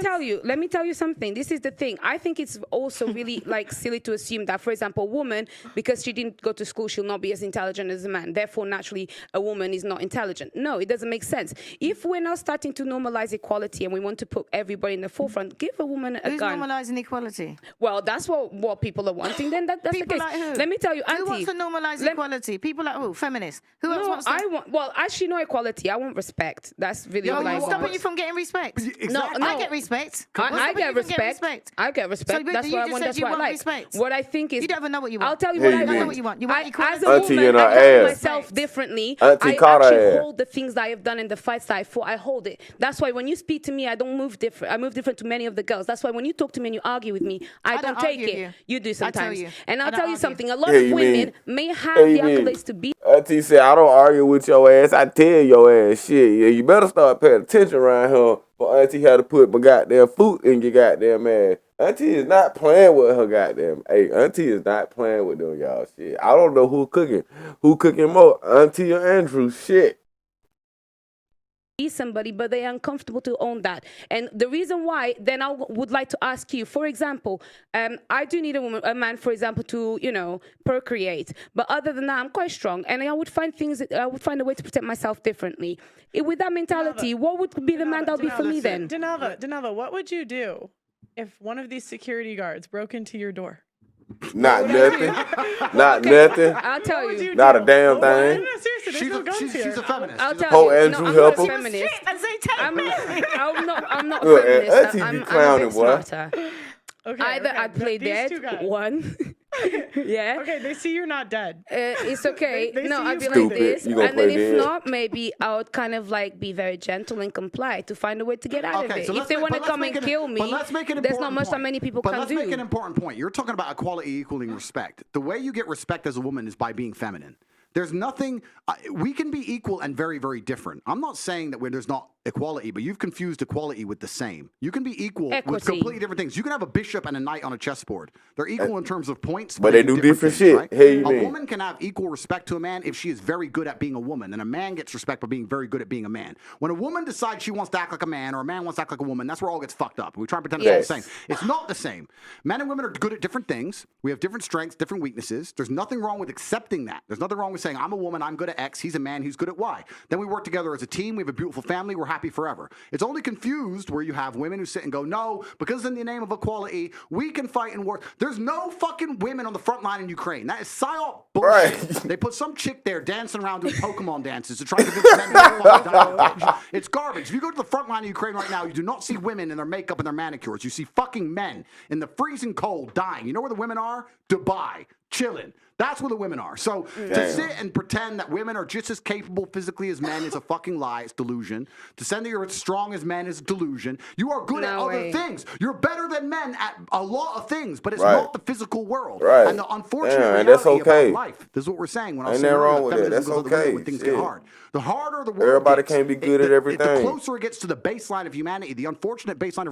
me tell you something. This is the thing. I think it's also really like silly to assume that, for example, a woman, because she didn't go to school, she'll not be as intelligent as a man. Therefore, naturally, a woman is not intelligent. No, it doesn't make sense. If we're now starting to normalize equality and we want to put everybody in the forefront, give a woman a Who's gun. normalising equality? Well, that's what people are wanting. Then that's People the case. like who? Let me tell you, Auntie. Who wants to normalise equality? People like who? Feminists. Who else No, wants to? I want. Well, actually, no equality. I want respect. That's really what I What's want. stopping you from getting respect? No, I get respect. I get respect. I get respect. So, That's you what I just want. said That's you what I want like. respect. What I think is, You don't even know what you want. I'll tell you Yeah, what you I do. want. know what you want. You want As equality? a Auntie woman, in I her carry ass. myself differently. Auntie I caught her actually ass. hold the things that I have done in the fights that I fought. I hold it. That's why when you speak to me, I don't move different. I move different to many of the girls. That's why when you talk to me and you argue with me, I don't take argue it. with You do sometimes. you. And I I'll don't tell you argue. something. A lot Yeah, of you women mean- may have Yeah, the you mean- accolades to be. Auntie said, I don't argue with your ass. I tell your ass shit. Yeah, you better start paying attention around here. For Auntie had to put my goddamn foot in your goddamn ass. Auntie is not playing with her goddamn. Hey, Auntie is not playing with them, y'all. Shit. I don't know who cooking. Who cooking more, Auntie or Andrew? Shit. Be somebody, but they are uncomfortable to own that. And the reason why, then I would like to ask you, for example, I do need a man, for example, to, procreate. But other than that, I'm quite strong. And I would find a way to protect myself differently. With that mentality, what would be the man that would be for me then? Denava, what would you do if one of these security guards broke into your door? Not nothing. Not nothing. I'll tell What would you. you Not do? a damn No, thing. no, seriously, there's no guns here. She's a feminist. I'll She's a tell Oh, you. Andrew, No, I'm help not him. a feminist. And say take I'm not a Look, feminist. Auntie be I'm a clowning, bit boy. smarter. Okay, Either okay, I play these dead, two guys. one. Yeah. Okay, they see you're not dead. It's okay. They No, see I'd you be like Stupid. this. You gonna And then play if dead. not, maybe I would kind of like be very gentle and comply to find a way to get out of it. If they want to come and kill me, there's not much that many people can Let's make an do. important point. You're talking about equality equaling respect. The way you get respect as a woman is by being feminine. There's nothing, we can be equal and very, very different. I'm not saying that there's not equality, but you've confused equality with the same. You can be equal with Equity. completely different things. You can have a bishop and a knight on a chessboard. They're equal in terms of points, But they do different things, shit. right? Hey, you a mean. woman can have equal respect to a man if she is very good at being a woman, and a man gets respect for being very good at being a man. When a woman decides she wants to act like a man, or a man wants to act like a woman, that's where all gets fucked up. We try and pretend Yes. it's all the same. It's not the same. Men and women are good at different things. We have different strengths, different weaknesses. There's nothing wrong with accepting that. There's nothing wrong with saying, I'm a woman, I'm good at X, he's a man, he's good at Y. Then we work together as a team, we have a beautiful family, we're happy forever. It's only confused where you have women who sit and go, no, because in the name of equality, we can fight in war. There's no fucking women on the front line in Ukraine. That is psyop bullshit. Right. They put some chick there dancing around doing Pokemon dances to try to convince men to fucking die. It's garbage. If you go to the front line of Ukraine right now, you do not see women in their makeup and their manicures. You see fucking men in the freezing cold dying. You know where the women are? Dubai, chilling. That's where the women are. So to sit and pretend that women are just as capable physically as men is a fucking lie. It's delusion. To say that you're as strong as men is delusion. You are good at No other way. things. You're better than men at a lot of things, but it's Right. not the physical world. Right. And the unfortunate Yeah, and reality that's okay. about life. This is what we're saying. When I was Ain't saying nothing earlier, wrong with that. feminism That's goes out the window okay. when things Shit. get hard. The harder the world Everybody gets, can't be good at the everything. closer it gets to the baseline of humanity, the unfortunate baseline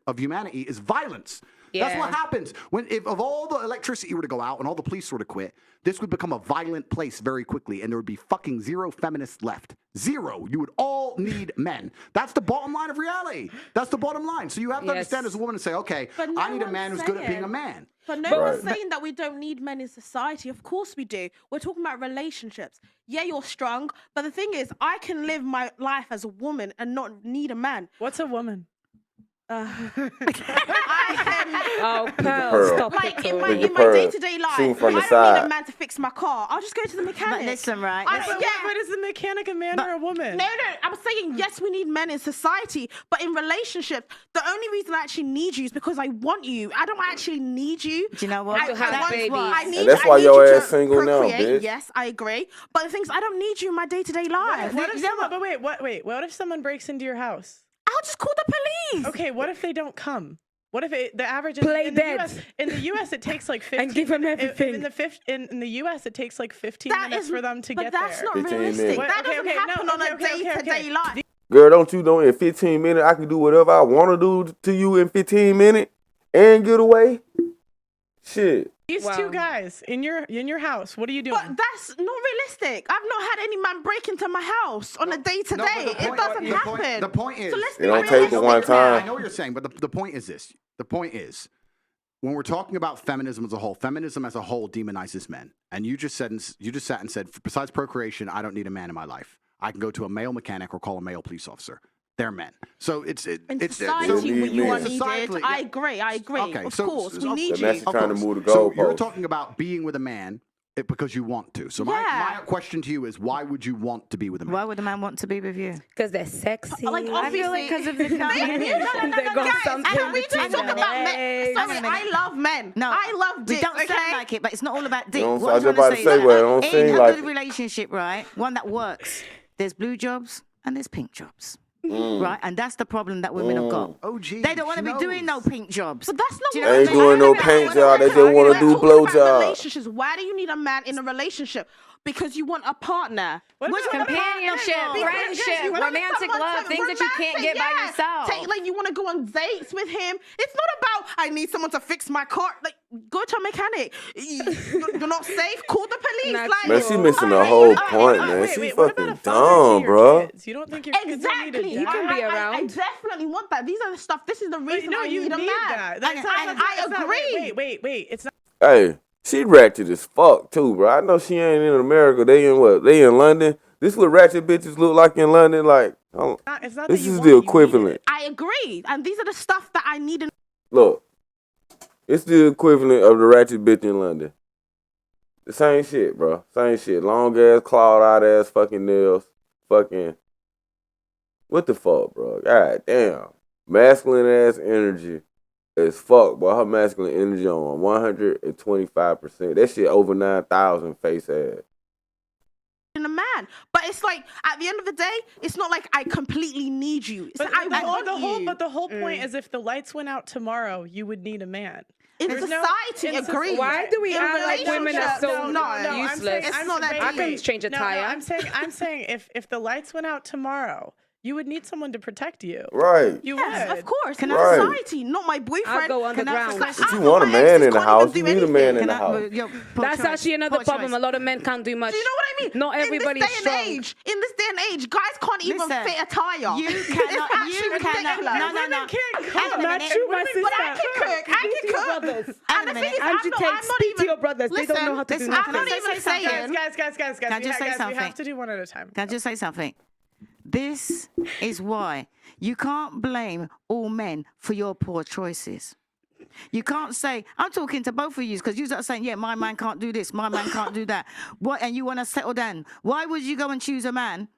of humanity is violence. That's Yeah. what happens when if all the electricity were to go out and all the police were to quit, this would become a violent place very quickly, and there would be fucking zero feminists left. Zero. You would all need men. That's the bottom line of reality. That's the bottom line. So you have to Yes. understand as a woman and say, okay, But no I need a one's man who's good at being a saying- man. But no one's Right. saying that we don't need men in society. Of course we do. We're talking about relationships. Yeah, you're strong, but the thing is, I can live my life as a woman and not need a man. What's a woman? I can, Oh, Pearl. Pearl, stop like it. in my Big in my Pearl. day-to-day life, Shoot from the I don't need side. a man to fix my car. I'll just go to the mechanic. But listen, right? I- listen- yeah. But is the mechanic a man or a woman? No, I'm saying yes, we need men in society, but in relationships, the only reason I actually need you is because I want you. I don't actually need you. Do you know what? To have That's babies. why- I need, And that's I why need your you ass to single now, procreate. bitch. Yes, I agree. But the thing is, I don't need you in my day-to-day life. What if someone, but what if someone breaks into your house? I'll just call the police. Okay, what if they don't come? What if the average Play in the dead. US, in the US it takes like 15 And give 'em minutes- everything. In the US it takes like 15 That minutes is for them to but get that's there. not 15 realistic. minutes. That Okay, doesn't okay, happen no, on a okay, day-to-day life. Girl, don't you know in 15 minutes I can do whatever I want to do to you in 15 minutes and get away? Shit. These Wow. two guys in your house, what are you doing? But that's not realistic. I've not had any man break into my house on a day-to-day. No, but the It point- doesn't the point- happen. the point is- so let's It be don't take but one realistic time. now. I know what you're saying, but the point is this. The point is, when we're talking about feminism as a whole, feminism as a whole demonizes men. And you just sat and said, besides procreation, I don't need a man in my life. I can go to a male mechanic or call a male police officer. They're men. So In it's society, They when need you are men. needed, Societally, I yeah. agree. Okay, Of so- course, we so- need The you. message Of trying to course. move the So you're goalpost. talking about being with a man because you want to. So Yeah. my question to you is, why would you want to be with a man? Why would a man want to be with you? Because they're sexy. Like, I feel like because of the They got Guys, something can we just between talk their about men? legs. Sorry, I love men. No, I love we dick, don't okay? sound like it, but it's not all about dick. don't- What I was I'm just about trying to say say, is well, it don't in seem a like good it. relationship, right? One that works. There's blue jobs and there's pink jobs, Mm. right? And that's the problem that women have got. Oh, gee. They don't want to be doing no pink jobs. But that's not Do you what know Ain't what I mean? doing no We're paint talking job, they about- just wanna we're do talking blow about job. relationships. Why do you need a man in a relationship? Because you want a partner. What's Companionship, friendship, romantic love, things that you can't get by yourself. Like you want to go on dates with him. It's not about I need someone to fix my car. Like go to a mechanic. You're not safe. Call the police. Not Like, Man, she missing the alright, whole alright, point, alright. man. Wait, She wait, what about fucking a father to dumb, your bro. kids? You don't think your kids don't Exactly. need a You dad? can be I around. definitely want that. These are the stuff. This is the reason No, I you need a need man. that. That's And not- I that's not- agree. Wait. It's not. Hey, she ratchet as fuck too, bro. I know she ain't in America. They in what? They in London. This what ratchet bitches look like in London. Like, It's not this that you is want the it, you need equivalent. it. I agree. And these are the stuff that I need. Look, It's the equivalent of the ratchet bitch in London. The same shit, bro. Same shit. Long ass, clawed out ass fucking nails. Fucking. What the fuck, bro? God damn. Masculine ass energy as fuck, bro. Her masculine energy on 125%. That shit over 9,000 face ass. A man, but it's like at the end of the day, it's not like I completely need you. It's like I want you. But the whole point is, if the lights went out tomorrow, you would need a man. In There's society, agree. Why do we In act like women are so relationships, useless? It's not that I can deep. change a tire. I'm saying if the lights went out tomorrow, you would need someone to protect you. Right. You Yes, would. of course. In Right. society, not my boyfriend. I'll go underground. If you want a man in the house, you need a man in the house. That's actually another problem. A lot of men can't do much. Do you know what I mean? Not everybody's strong. In this day and age, guys can't even Listen, fit a tire. You It's cannot. actually You cannot. ridiculous. No, no, no. Women can't cook. Hang on a Not minute. you, my sister. But I can cook. I can cook. Brothers. And the thing is, Andrew Tate, speak to your brothers. They don't know how to do listen, I'm nothing. not even saying. Guys, Can I just say we something? have to do one at a time. Can I just say something? This is why you can't blame all men for your poor choices. You can't say, I'm talking to both of you because you are saying, yeah, my man can't do this, my man can't do that. What? And you want to settle down. Why would you go and choose a man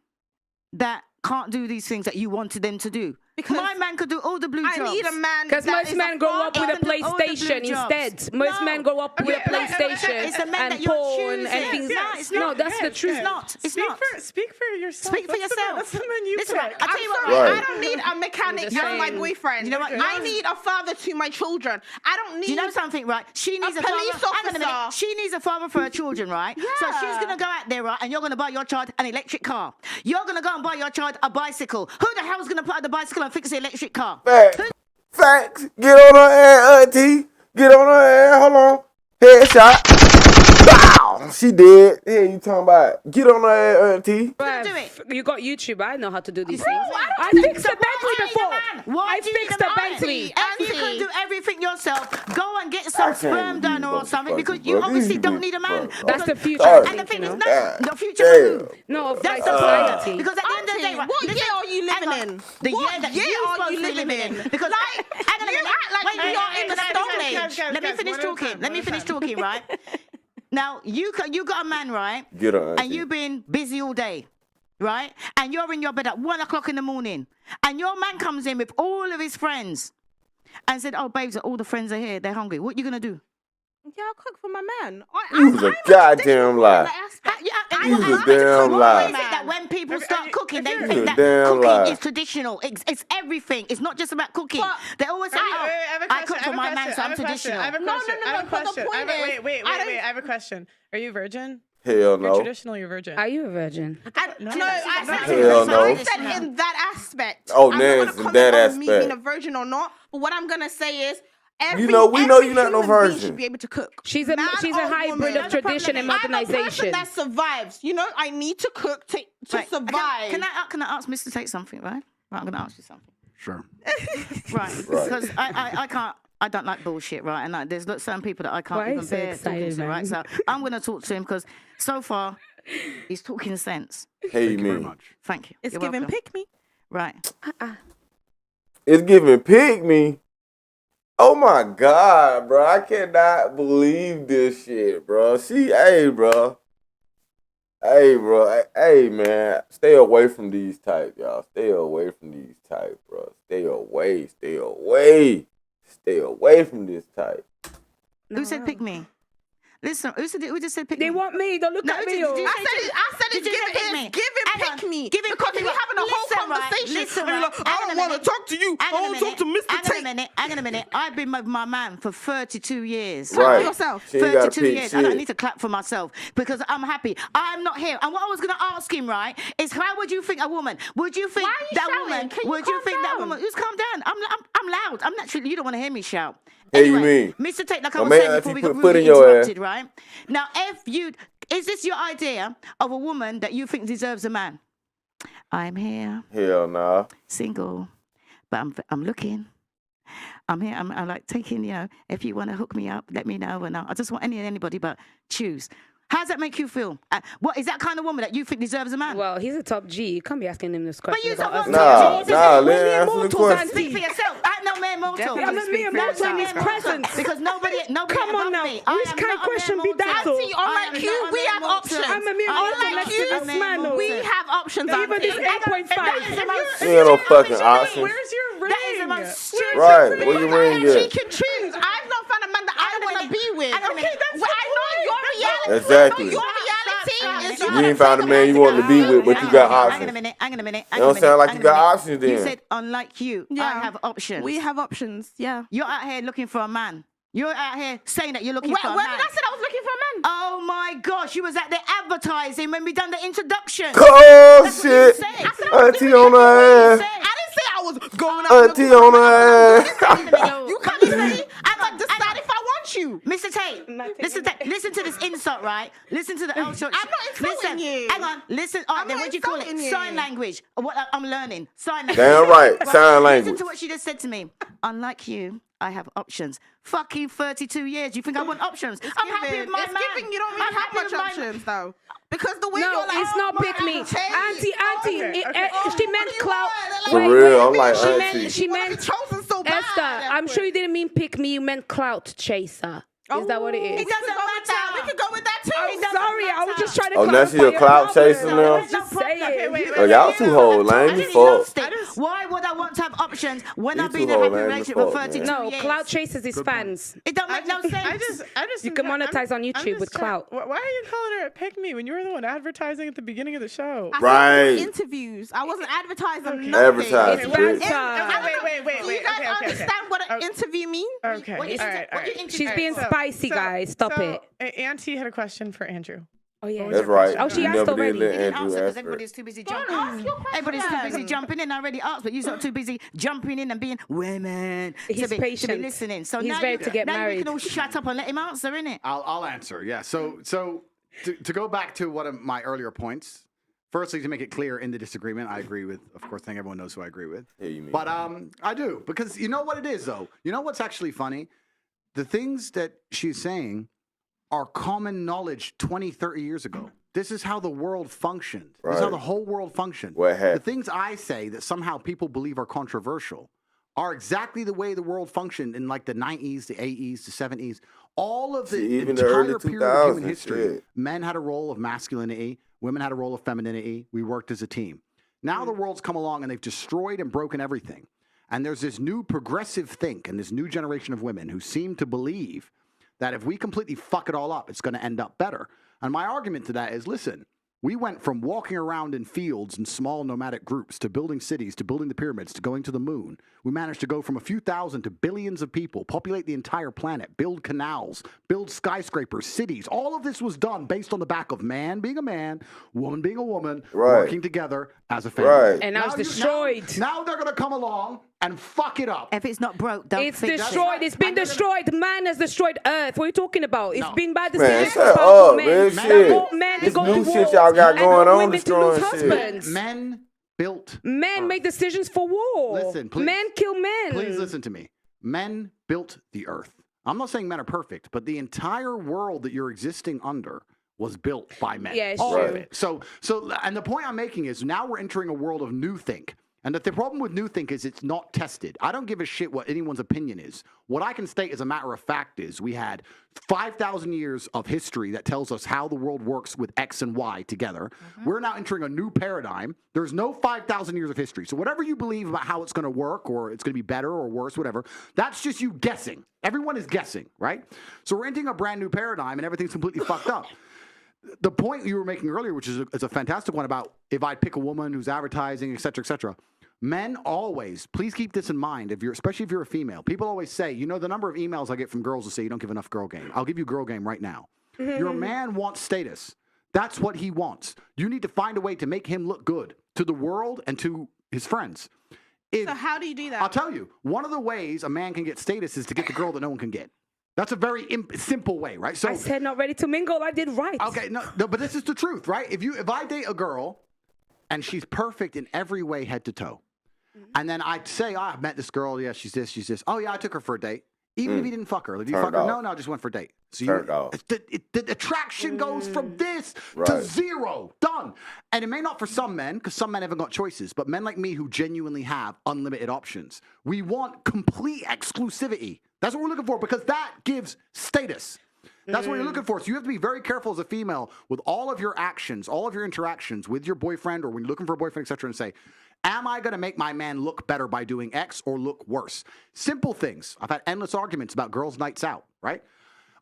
that can't do these things that you wanted them to do? Because my man could do all the blue I jobs. need a man. Because that most is men a grow up father. with a He can do all the blue PlayStation jobs. instead. Most No. men grow up with a Okay, PlayStation it's the men and that you're porn choosing. and things. It's not. No, that's the truth. It's not. It's speak not. Speak for yourself. Speak for yourself. That's the man you Listen, pick. I tell you what, Sorry, Right. I don't need a mechanic just as my saying. boyfriend. You know what? I need a father to my children. I don't need. Do you know something, right? She needs a police father. Hang on a minute. officer. She needs a father for her children, right? So Yeah. she's gonna go out there, right? And you're gonna buy your child an electric car. You're gonna go and buy your child a bicycle. Who the hell's gonna put out the bicycle and fix the electric car? Facts. Facts. Get on her ass, Auntie. Get on her ass. Hold on. Headshot. Bow. She dead. Hey, you talking about? Get on her ass, Auntie. Gonna do it. You got YouTube. I know how to do these Bro, things. I I don't fixed the think so. Bentley Why before. do you need a man? Why I do you fixed need the a man? Bentley. If you can do everything yourself, go and get some can't sperm believe donor or something because motherfuckers, you bro. obviously These don't need a man. bitches, That's the future. Sorry. And the thing is, You no, know? the future for who? No, of That's like society. Because at the end of the day, right, What listen, year are you hang living on. in? The What year that year you're are supposed you to be living living in? Because Like, hang on a you minute. act like Wait, we are in the stone age. Let me finish talking. Let me finish talking, right? Now, you got a man, right? Get her, And Auntie. you've been busy all day, right? And you're in your bed at 1 o'clock in the morning. And your man comes in with all of his friends and said, oh, babes, all the friends are here. They're hungry. What you going to do? Yeah, I'll cook for my man. You was a goddamn lie. You was a damn Why lie. is it that when people start cooking, they you think a that damn cooking lie. is traditional? It's everything. It's not just about cooking. But- They always say, Wait, oh, I have a I cook question, for my man, so I'm I have a question, traditional. I have a No, question. no, I have a but the question. point I have a- is, Wait. I don't- I have a question. Are you virgin? Hell You're no. traditional, you're virgin. Are you a virgin? No, I said, Hell no. I said in that aspect. Oh, I'm Nance, not in gonna that comment on me aspect. being a virgin or not. But what I'm gonna say is, We know every you're not no human being virgin. should be able to cook. She's a Man or hybrid woman. of tradition and I'm a person modernization. that survives. You know, I need to cook to Right. survive. Can I ask Mr. Tate something, right? Right, I'm going to ask you something. Sure. Right. Because I can't. I don't like bullshit, right? And there's certain people that I can't Why are you even so bear talking excited, to, right? So man? I'm going to talk to him because so far he's talking sense. Hey, Thank you very me. much. Thank you. It's You're giving welcome. pick me. Right. It's giving pick me. Oh my God, bro. I cannot believe this shit, bro. Hey, bro. Hey, man. Stay away from these type, y'all. Stay away from these type, bro. Stay away. Stay away from this type. Who said pick me? Listen, who just said pick They me? want me. Don't look No, at me. did you I say- said Did it's you say pick me? giving Hang on. pick me. Give it Because pick we me. having a whole Listen, right, conversation. listen, and you're right. like, I Hang on don't a want to minute. talk to you. I want to talk to Mr. Hang on a Tate. minute. Hang on a minute. I've been with my man for 32 years. Right. yourself. She ain't gotta 32 pick years. I don't shit. need to clap for myself because I'm happy. I'm not here. And what I was going to ask him, right, is how would you think a woman? Would you think Why are you that shouting? woman? Can you Would you calm think that down? woman? Just calm down. I'm loud. I'm naturally. You don't want to hear me shout. Hey, you Anyway, mean? Mr. Tate, like I My was man saying before actually we put got foot rudely in your ass. interrupted, right? Now, is this your idea of a woman that you think deserves a man? I'm here, Hell nah. single, but I'm looking. I'm here. I'm like taking, if you want to hook me up, let me know. And I just want anybody, but choose. How does that make you feel? What is that kind of woman that you think deserves a man? Well, he's a top G. You can't be asking him this question. But you about us. Nah, We're let mere answer the mortals, question. Speak for Auntie. yourself. I know mere mortal. Definitely I'm a speak mere for mortal in his yourself. presence. Because nobody Come on above now. me. I Which am kind not a question mere be that, mortal. though? Auntie, unlike you, we have options. I'm a mere I am mortal not next a to mere this man. mortal. We have options, Even Auntie. this 8.5. She ain't no fucking option. Where's your ring? That is the most stupid. Right, where you ring She at? can choose. I've not found a man that I want to be with. Hang on a minute. I know your reality. Exactly. Your reality is You ain't found a man you want to be with, but you got options. Hang on a minute. It don't sound like you got options You then. said, unlike you, I have options. We have options, yeah. You're out here looking for a man. You're out here saying that you're looking for a When man. did I say I was looking for a man? Oh my gosh, you was at the advertising when we done the introduction. Oh That's what you shit! said. Auntie on her ass. I didn't say I was going out. Auntie on her ass. You can't say. I got to decide if I want you. Mr. Tate, listen to this insult, right? Listen to the insult. I'm not insulting you. Hang on, listen. All right, I'm then not what do you call it? insulting you. Sign language. What I'm learning. Sign language. Damn right, sign Listen language. to what she just said to me. Unlike you, I have options. Fucking 32 years. You think I want options? I'm happy with my It's man. giving you don't really I'm have happy much with my- options though. Because the way No, you're like, it's not pick me. Auntie, she meant clout. For Wait, real, I'm like she auntie. meant, she meant, chosen so bad. Esther, I'm sure you didn't mean pick me, you meant clout chaser. Is that what it is? It doesn't matter. We could go with that too. I'm sorry, I was just trying to Oh, now she a clarify clout your chaser problem. now? I was just saying. wait. Oh, y'all too whole, lame I as just fuck. lost it. Why would I want to have options when You I've been too in a whole, happy man. relationship Fuck, for man. 32 No, years? clout chasers his fans. It don't make no sense. I just You can monetize on YouTube with clout. Why are you calling her a pick me when you were the one advertising at the beginning of the show? I Right. said interviews. I wasn't advertising nothing. Advertising, Okay, bitch. Wait. Do you guys understand what an interview means? Okay. What you all right, all right. She's being So- spicy, guys. Stop so, it. Auntie had a question for Andrew. Oh, yeah. That's right. Oh, she You asked never already. did let Didn't Andrew answer because ask her. everybody's too busy Ask jumping. your question. Everybody's too busy jumping in. I already asked, but you're too busy jumping in and being women He's to be patient. listening. So He's now ready to get now you married. can all shut up and let him answer, innit? I'll answer. Yeah. So to go back to one of my earlier points. Firstly, to make it clear in the disagreement, I agree with. Of course, I think everyone knows who I agree with. Yeah, you mean. But I do, because you know what it is, though. You know what's actually funny? The things that she's saying are common knowledge 20, 30 years ago. This is how the world functioned. This is how Right. the whole world functioned. What The happened? things I say that somehow people believe are controversial are exactly the way the world functioned in like the 90s, the 80s, the 70s. All of the See, even the entire early period of human 2000s, history, shit. men had a role of masculinity, women had a role of femininity. We worked as a team. Now the world's come along and they've destroyed and broken everything. And there's this new progressive think and this new generation of women who seem to believe that if we completely fuck it all up, it's going to end up better. And my argument to that is, listen, we went from walking around in fields in small nomadic groups to building cities, to building the pyramids, to going to the moon. We managed to go from a few thousand to billions of people, populate the entire planet, build canals, build skyscrapers, cities. All of this was done based on the back of man being a man, woman being a woman, Right. working together as a family. Right. And now it's you- destroyed. Now they're going to come along and fuck it up. If it's not broke, don't It's fix it. destroyed. It's been destroyed. Man has destroyed Earth. What are you talking about? It's No. been by the Man, decisions shut of powerful up, men. man. That Shit. want men to This go new to shit war y'all got and going want on women to lose destroying shit. husbands. Men built Men make decisions for war. Listen, please. Men kill men. Please listen to me. Men built the earth. I'm not saying men are perfect, but the entire world that you're existing under was built by men. Yeah, it's All true. of it. So, and the point I'm making is now we're entering a world of new think. And that the problem with new think is it's not tested. I don't give a shit what anyone's opinion is. What I can state as a matter of fact is we had 5,000 years of history that tells us how the world works with X and Y together. We're now entering a new paradigm. There's no 5,000 years of history. So whatever you believe about how it's going to work or it's going to be better or worse, whatever, that's just you guessing. Everyone is guessing, right? So we're entering a brand new paradigm and everything's completely fucked up. The point you were making earlier, which is a fantastic one about if I pick a woman who's advertising, et cetera, men always, please keep this in mind, especially if you're a female. People always say, you know, the number of emails I get from girls who say you don't give enough girl game. I'll give you girl game right now. Your man wants status. That's what he wants. You need to find a way to make him look good to the world and to his friends. So how do you do that? I'll tell you, one of the ways a man can get status is to get the girl that no one can get. That's a very simple way, right? So I said not ready to mingle. I did right. okay, no, but this is the truth, right? If I date a girl and she's perfect in every way, head to toe, and then I'd say, I've met this girl, yeah, she's this. Oh yeah, I took her for a date. Even if you didn't fuck her, did you Turned fuck her? off. No, I just went for a date. So Turned off. The attraction goes from this to Right. 0. Done. And it may not for some men, because some men haven't got choices, but men like me who genuinely have unlimited options. We want complete exclusivity. That's what we're looking for, because that gives status. That's what you're looking for. So you have to be very careful as a female with all of your actions, all of your interactions with your boyfriend or when you're looking for a boyfriend, etc., and say, am I going to make my man look better by doing X or look worse? Simple things. I've had endless arguments about girls' nights out, right?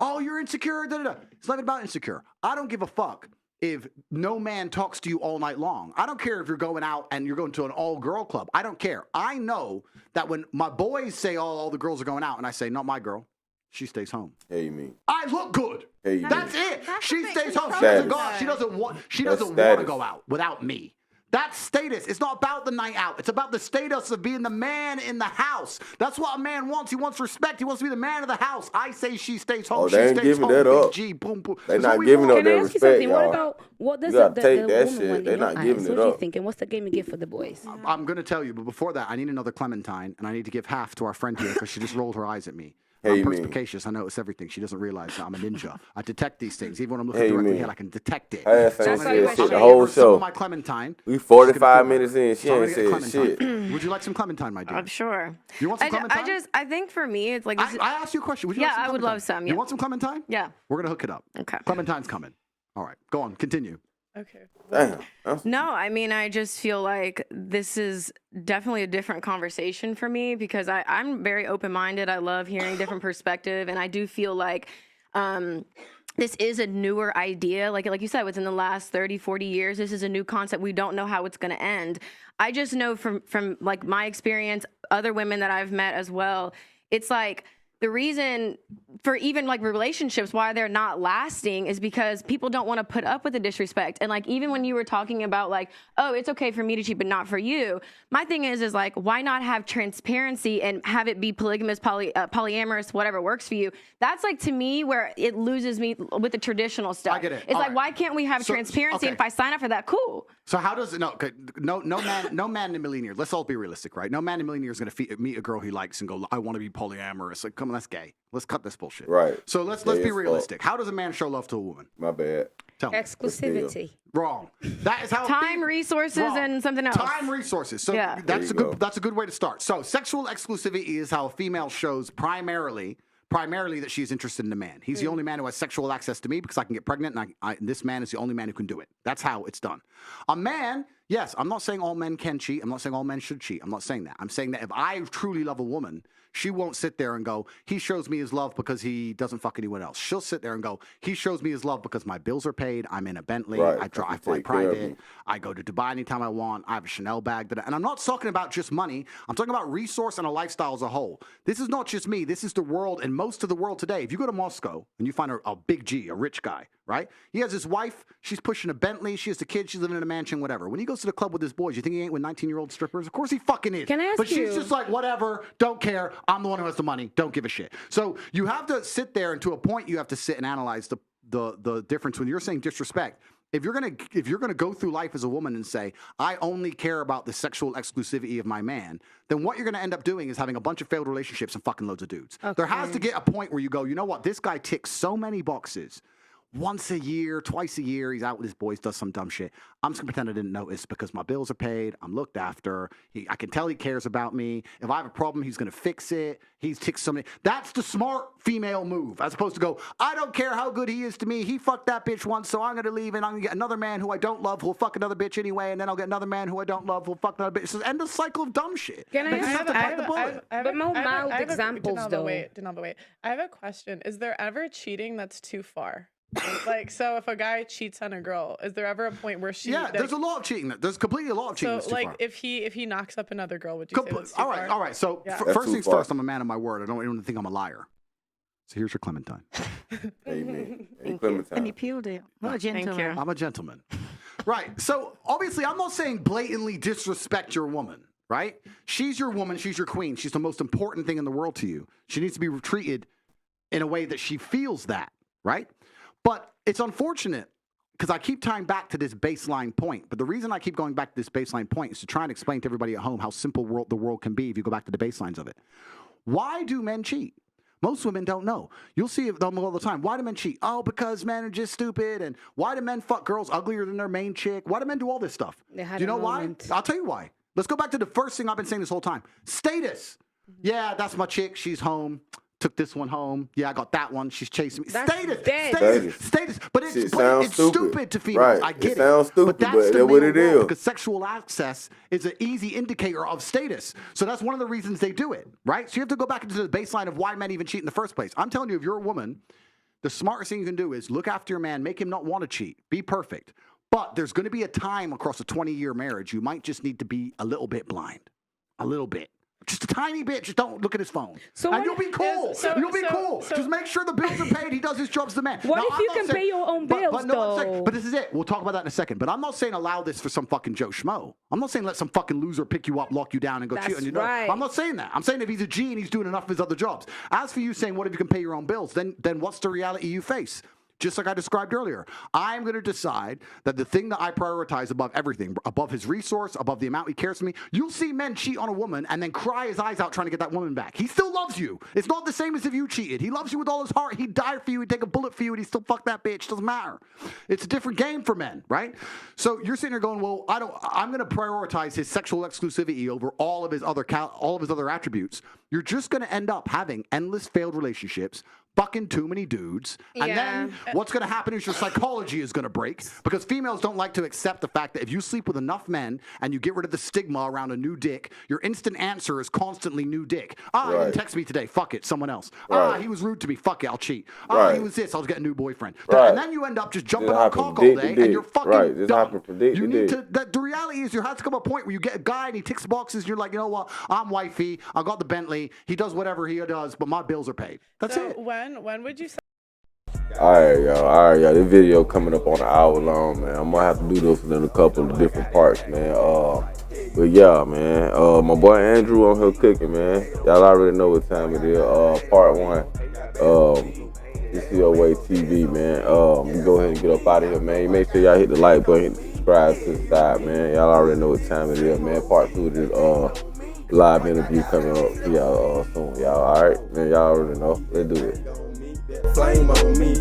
Oh, you're insecure. Da, da, da. It's not about insecure. I don't give a fuck if no man talks to you all night long. I don't care if you're going out and you're going to an all-girl club. I don't care. I know that when my boys say, oh, all the girls are going out, and I say, not my girl. She stays home. Hey, you mean? I look good. Hey, you That's mean? it. That's She a bit stays home. She Status. doesn't go out. She doesn't want to status. go out without me. That's status. It's not about the night out. It's about the status of being the man in the house. That's what a man wants. He wants respect. He wants to be the man of the house. I say she stays home. Oh, She they ain't stays giving home. that Big up. G, boom, boom. They That's not what we giving want. up Can their I ask you respect, something? What y'all. about what does You gotta the take woman that want shit. in They're your not eyes? giving What it are you up. thinking? What's the game you give for the boys? I'm going to tell you, but before that, I need another clementine, and I need to give half to our friend here because she just rolled her eyes at me. Hey, I'm you mean? perspicacious. I notice everything. She doesn't realize that I'm a ninja. I detect these things. Even when I'm looking Hey, you directly mean? ahead, I can detect it. I ain't saying That's shit, why you shit went the straight. whole Some show. of my clementine. We She's gonna 45 feel minutes better. in. She So I'm ain't gonna get said shit. clementine. Would you like some clementine, my dear? I'm sure. You want some clementine? I think for me, it's like, this is, I asked you a question. Would you like Yeah, some I would clementine? love some, You yeah. want some clementine? yeah. We're gonna hook it up. Okay. Clementine's coming. All right, go on. Continue. Okay. Damn. That's- No, I mean, I just feel like this is definitely a different conversation for me because I'm very open-minded. I love hearing different perspective, and I do feel like this is a newer idea. Like you said, within the last 30, 40 years, this is a new concept. We don't know how it's going to end. I just know from like my experience, other women that I've met as well, it's like the reason for even like relationships, why they're not lasting is because people don't want to put up with the disrespect. And like, even when you were talking about like, oh, it's okay for me to cheat, but not for you. My thing is like, why not have transparency and have it be polygamous, polyamorous, whatever works for you? That's like, to me, where it loses me with the traditional stuff. I get it. It's All like, right. why can't we have So, transparency? okay. And if I sign up for that, cool. So how does it? No man in a million years. Let's all be realistic, right? No man in a million years is gonna meet a girl he likes and go, I want to be polyamorous. Like, come on, that's gay. Let's cut this bullshit. Right. So let's Gay be as realistic. How does a man show love to a woman? My bad. Tell me. Exclusivity. Wrong. That is how Time, resources, Wrong. and something else. Time, resources. So Yeah. that's a There you good. go. That's a good way to start. So sexual exclusivity is how a female shows primarily that she's interested in a man. He's the only man who has sexual access to me because I can get pregnant, and this man is the only man who can do it. That's how it's done. A man, yes, I'm not saying all men can cheat. I'm not saying all men should cheat. I'm not saying that. I'm saying that if I truly love a woman, she won't sit there and go, he shows me his love because he doesn't fuck anyone else. She'll sit there and go, he shows me his love because my bills are paid. I'm in a Bentley. Right, I because he fly take care of private. me. I go to Dubai anytime I want. I have a Chanel bag. And I'm not talking about just money. I'm talking about resource and a lifestyle as a whole. This is not just me. This is the world and most of the world today. If you go to Moscow and you find a big G, a rich guy, right? He has his wife. She's pushing a Bentley. She has the kids. She's living in a mansion, whatever. When he goes to the club with his boys, you think he ain't with 19-year-old strippers? Of course he fucking is. Can I ask but she's you- just like, whatever, don't care. I'm the one who has the money. Don't give a shit. So you have to sit there, and to a point, you have to sit and analyze the difference when you're saying disrespect. If you're gonna go through life as a woman and say, I only care about the sexual exclusivity of my man, then what you're gonna end up doing is having a bunch of failed relationships and fucking loads of dudes. There has to get a point where you go, you know what, this guy ticks so many boxes. Once a year, twice a year, he's out with his boys, does some dumb shit. I'm just gonna pretend I didn't notice because my bills are paid. I'm looked after. I can tell he cares about me. If I have a problem, he's gonna fix it. He's ticked somebody. That's the smart female move, as opposed to go, I don't care how good he is to me. He fucked that bitch once, so I'm gonna leave and I'm gonna get another man who I don't love who'll fuck another bitch anyway, and then I'll get another man who I don't love who'll fuck another bitch. It's an endless cycle of dumb shit. Can I But you ask- have to bite the bullet. But more mild examples, though. Wait. I have a question. Is there ever cheating that's too far? Like, so if a guy cheats on a girl, is there ever a point where she? Yeah, like, there's a lot of cheating. There's completely a lot of cheating. So that's too like, far. if he knocks up another girl, would you say that's too All right, far? all right. So Yeah. That's first too things far. first, I'm a man of my word. I don't even think I'm a liar. So here's your Clementine. Amen. Hey, And Clementine. he peeled it. What a Thank gentleman. you. I'm a gentleman. Right. So obviously, I'm not saying blatantly disrespect your woman, right? She's your woman. She's your queen. She's the most important thing in the world to you. She needs to be treated in a way that she feels that, right? But it's unfortunate because I keep tying back to this baseline point. But the reason I keep going back to this baseline point is to try and explain to everybody at home how simple the world can be if you go back to the baselines of it. Why do men cheat? Most women don't know. You'll see them all the time. Why do men cheat? Oh, because men are just stupid. And why do men fuck girls uglier than their main chick? Why do men do all this stuff? They had Do you a know moment. why? I'll tell you why. Let's go back to the first thing I've been saying this whole time. Status. Yeah, that's my chick. She's home. Took this one home. Yeah, I got that one. She's chasing me. That's Status. dead. Status. But Shit it's sounds stupid to females. Right. I get it. Sounds stupid, that's but the that's what male it role, is. because sexual access is an easy indicator of status. So that's one of the reasons they do it, right? So you have to go back into the baseline of why men even cheat in the first place. I'm telling you, if you're a woman, the smartest thing you can do is look after your man, make him not want to cheat, be perfect. But there's going to be a time across a 20-year marriage you might just need to be a little bit blind. A little bit. Just a tiny bit. Just don't look at his phone. So and what- you'll be cool. You'll be cool. so- Just make sure the bills are paid. He does his job as the man. What Now, if I'm you not can saying- pay your own but bills, no, I'm saying- though? But this is it. We'll talk about that in a second. But I'm not saying allow this for some fucking Joe Schmo. I'm not saying let some fucking loser pick you up, lock you down, and go cheat That's on your dog. right. I'm not saying that. I'm saying if he's a G and he's doing enough of his other jobs. As for you saying, what if you can pay your own bills? Then what's the reality you face? Just like I described earlier, I'm going to decide that the thing that I prioritize above everything, above his resource, above the amount he cares for me, you'll see men cheat on a woman and then cry his eyes out trying to get that woman back. He still loves you. It's not the same as if you cheated. He loves you with all his heart. He'd die for you. He'd take a bullet for you, and he'd still fuck that bitch. Doesn't matter. It's a different game for men, right? So you're sitting there going, well, I'm going to prioritize his sexual exclusivity over all of his other attributes. You're just going to end up having endless failed relationships, fucking too many dudes, and Yeah. then what's going to happen is your psychology is going to break, because females don't like to accept the fact that if you sleep with enough men and you get rid of the stigma around a new dick, your instant answer is constantly new dick. He didn't text me today. Fuck it. Someone else. Right. He was rude to me. Fuck it. I'll cheat. Right. He was this. I'll get a new boyfriend. Right. And then you end up just jumping This on happen cock all dick to day, dick. and you're fucking Right. This done. happen from dick You to need dick. to. The reality is there has to come a point where you get a guy and he ticks boxes and you're like, you know what? I'm wifey. I got the Bentley. He does whatever he does, but my bills are paid. That's So it. when would you say? All right, y'all. This video coming up on an hour long, man. I'm gonna have to do this in a couple of different parts, man. But yeah, man. My boy Andrew on here cooking, man. Y'all already know what time it is. Part 1. COA TV, man. Go ahead and get up out of here, man. Make sure y'all hit the like button, hit the subscribe to the side, man. Y'all already know what time it is, man. Part 2 of this live interview coming up for y'all soon, y'all. All right, man. Y'all already know. Let's do it. Flame on me.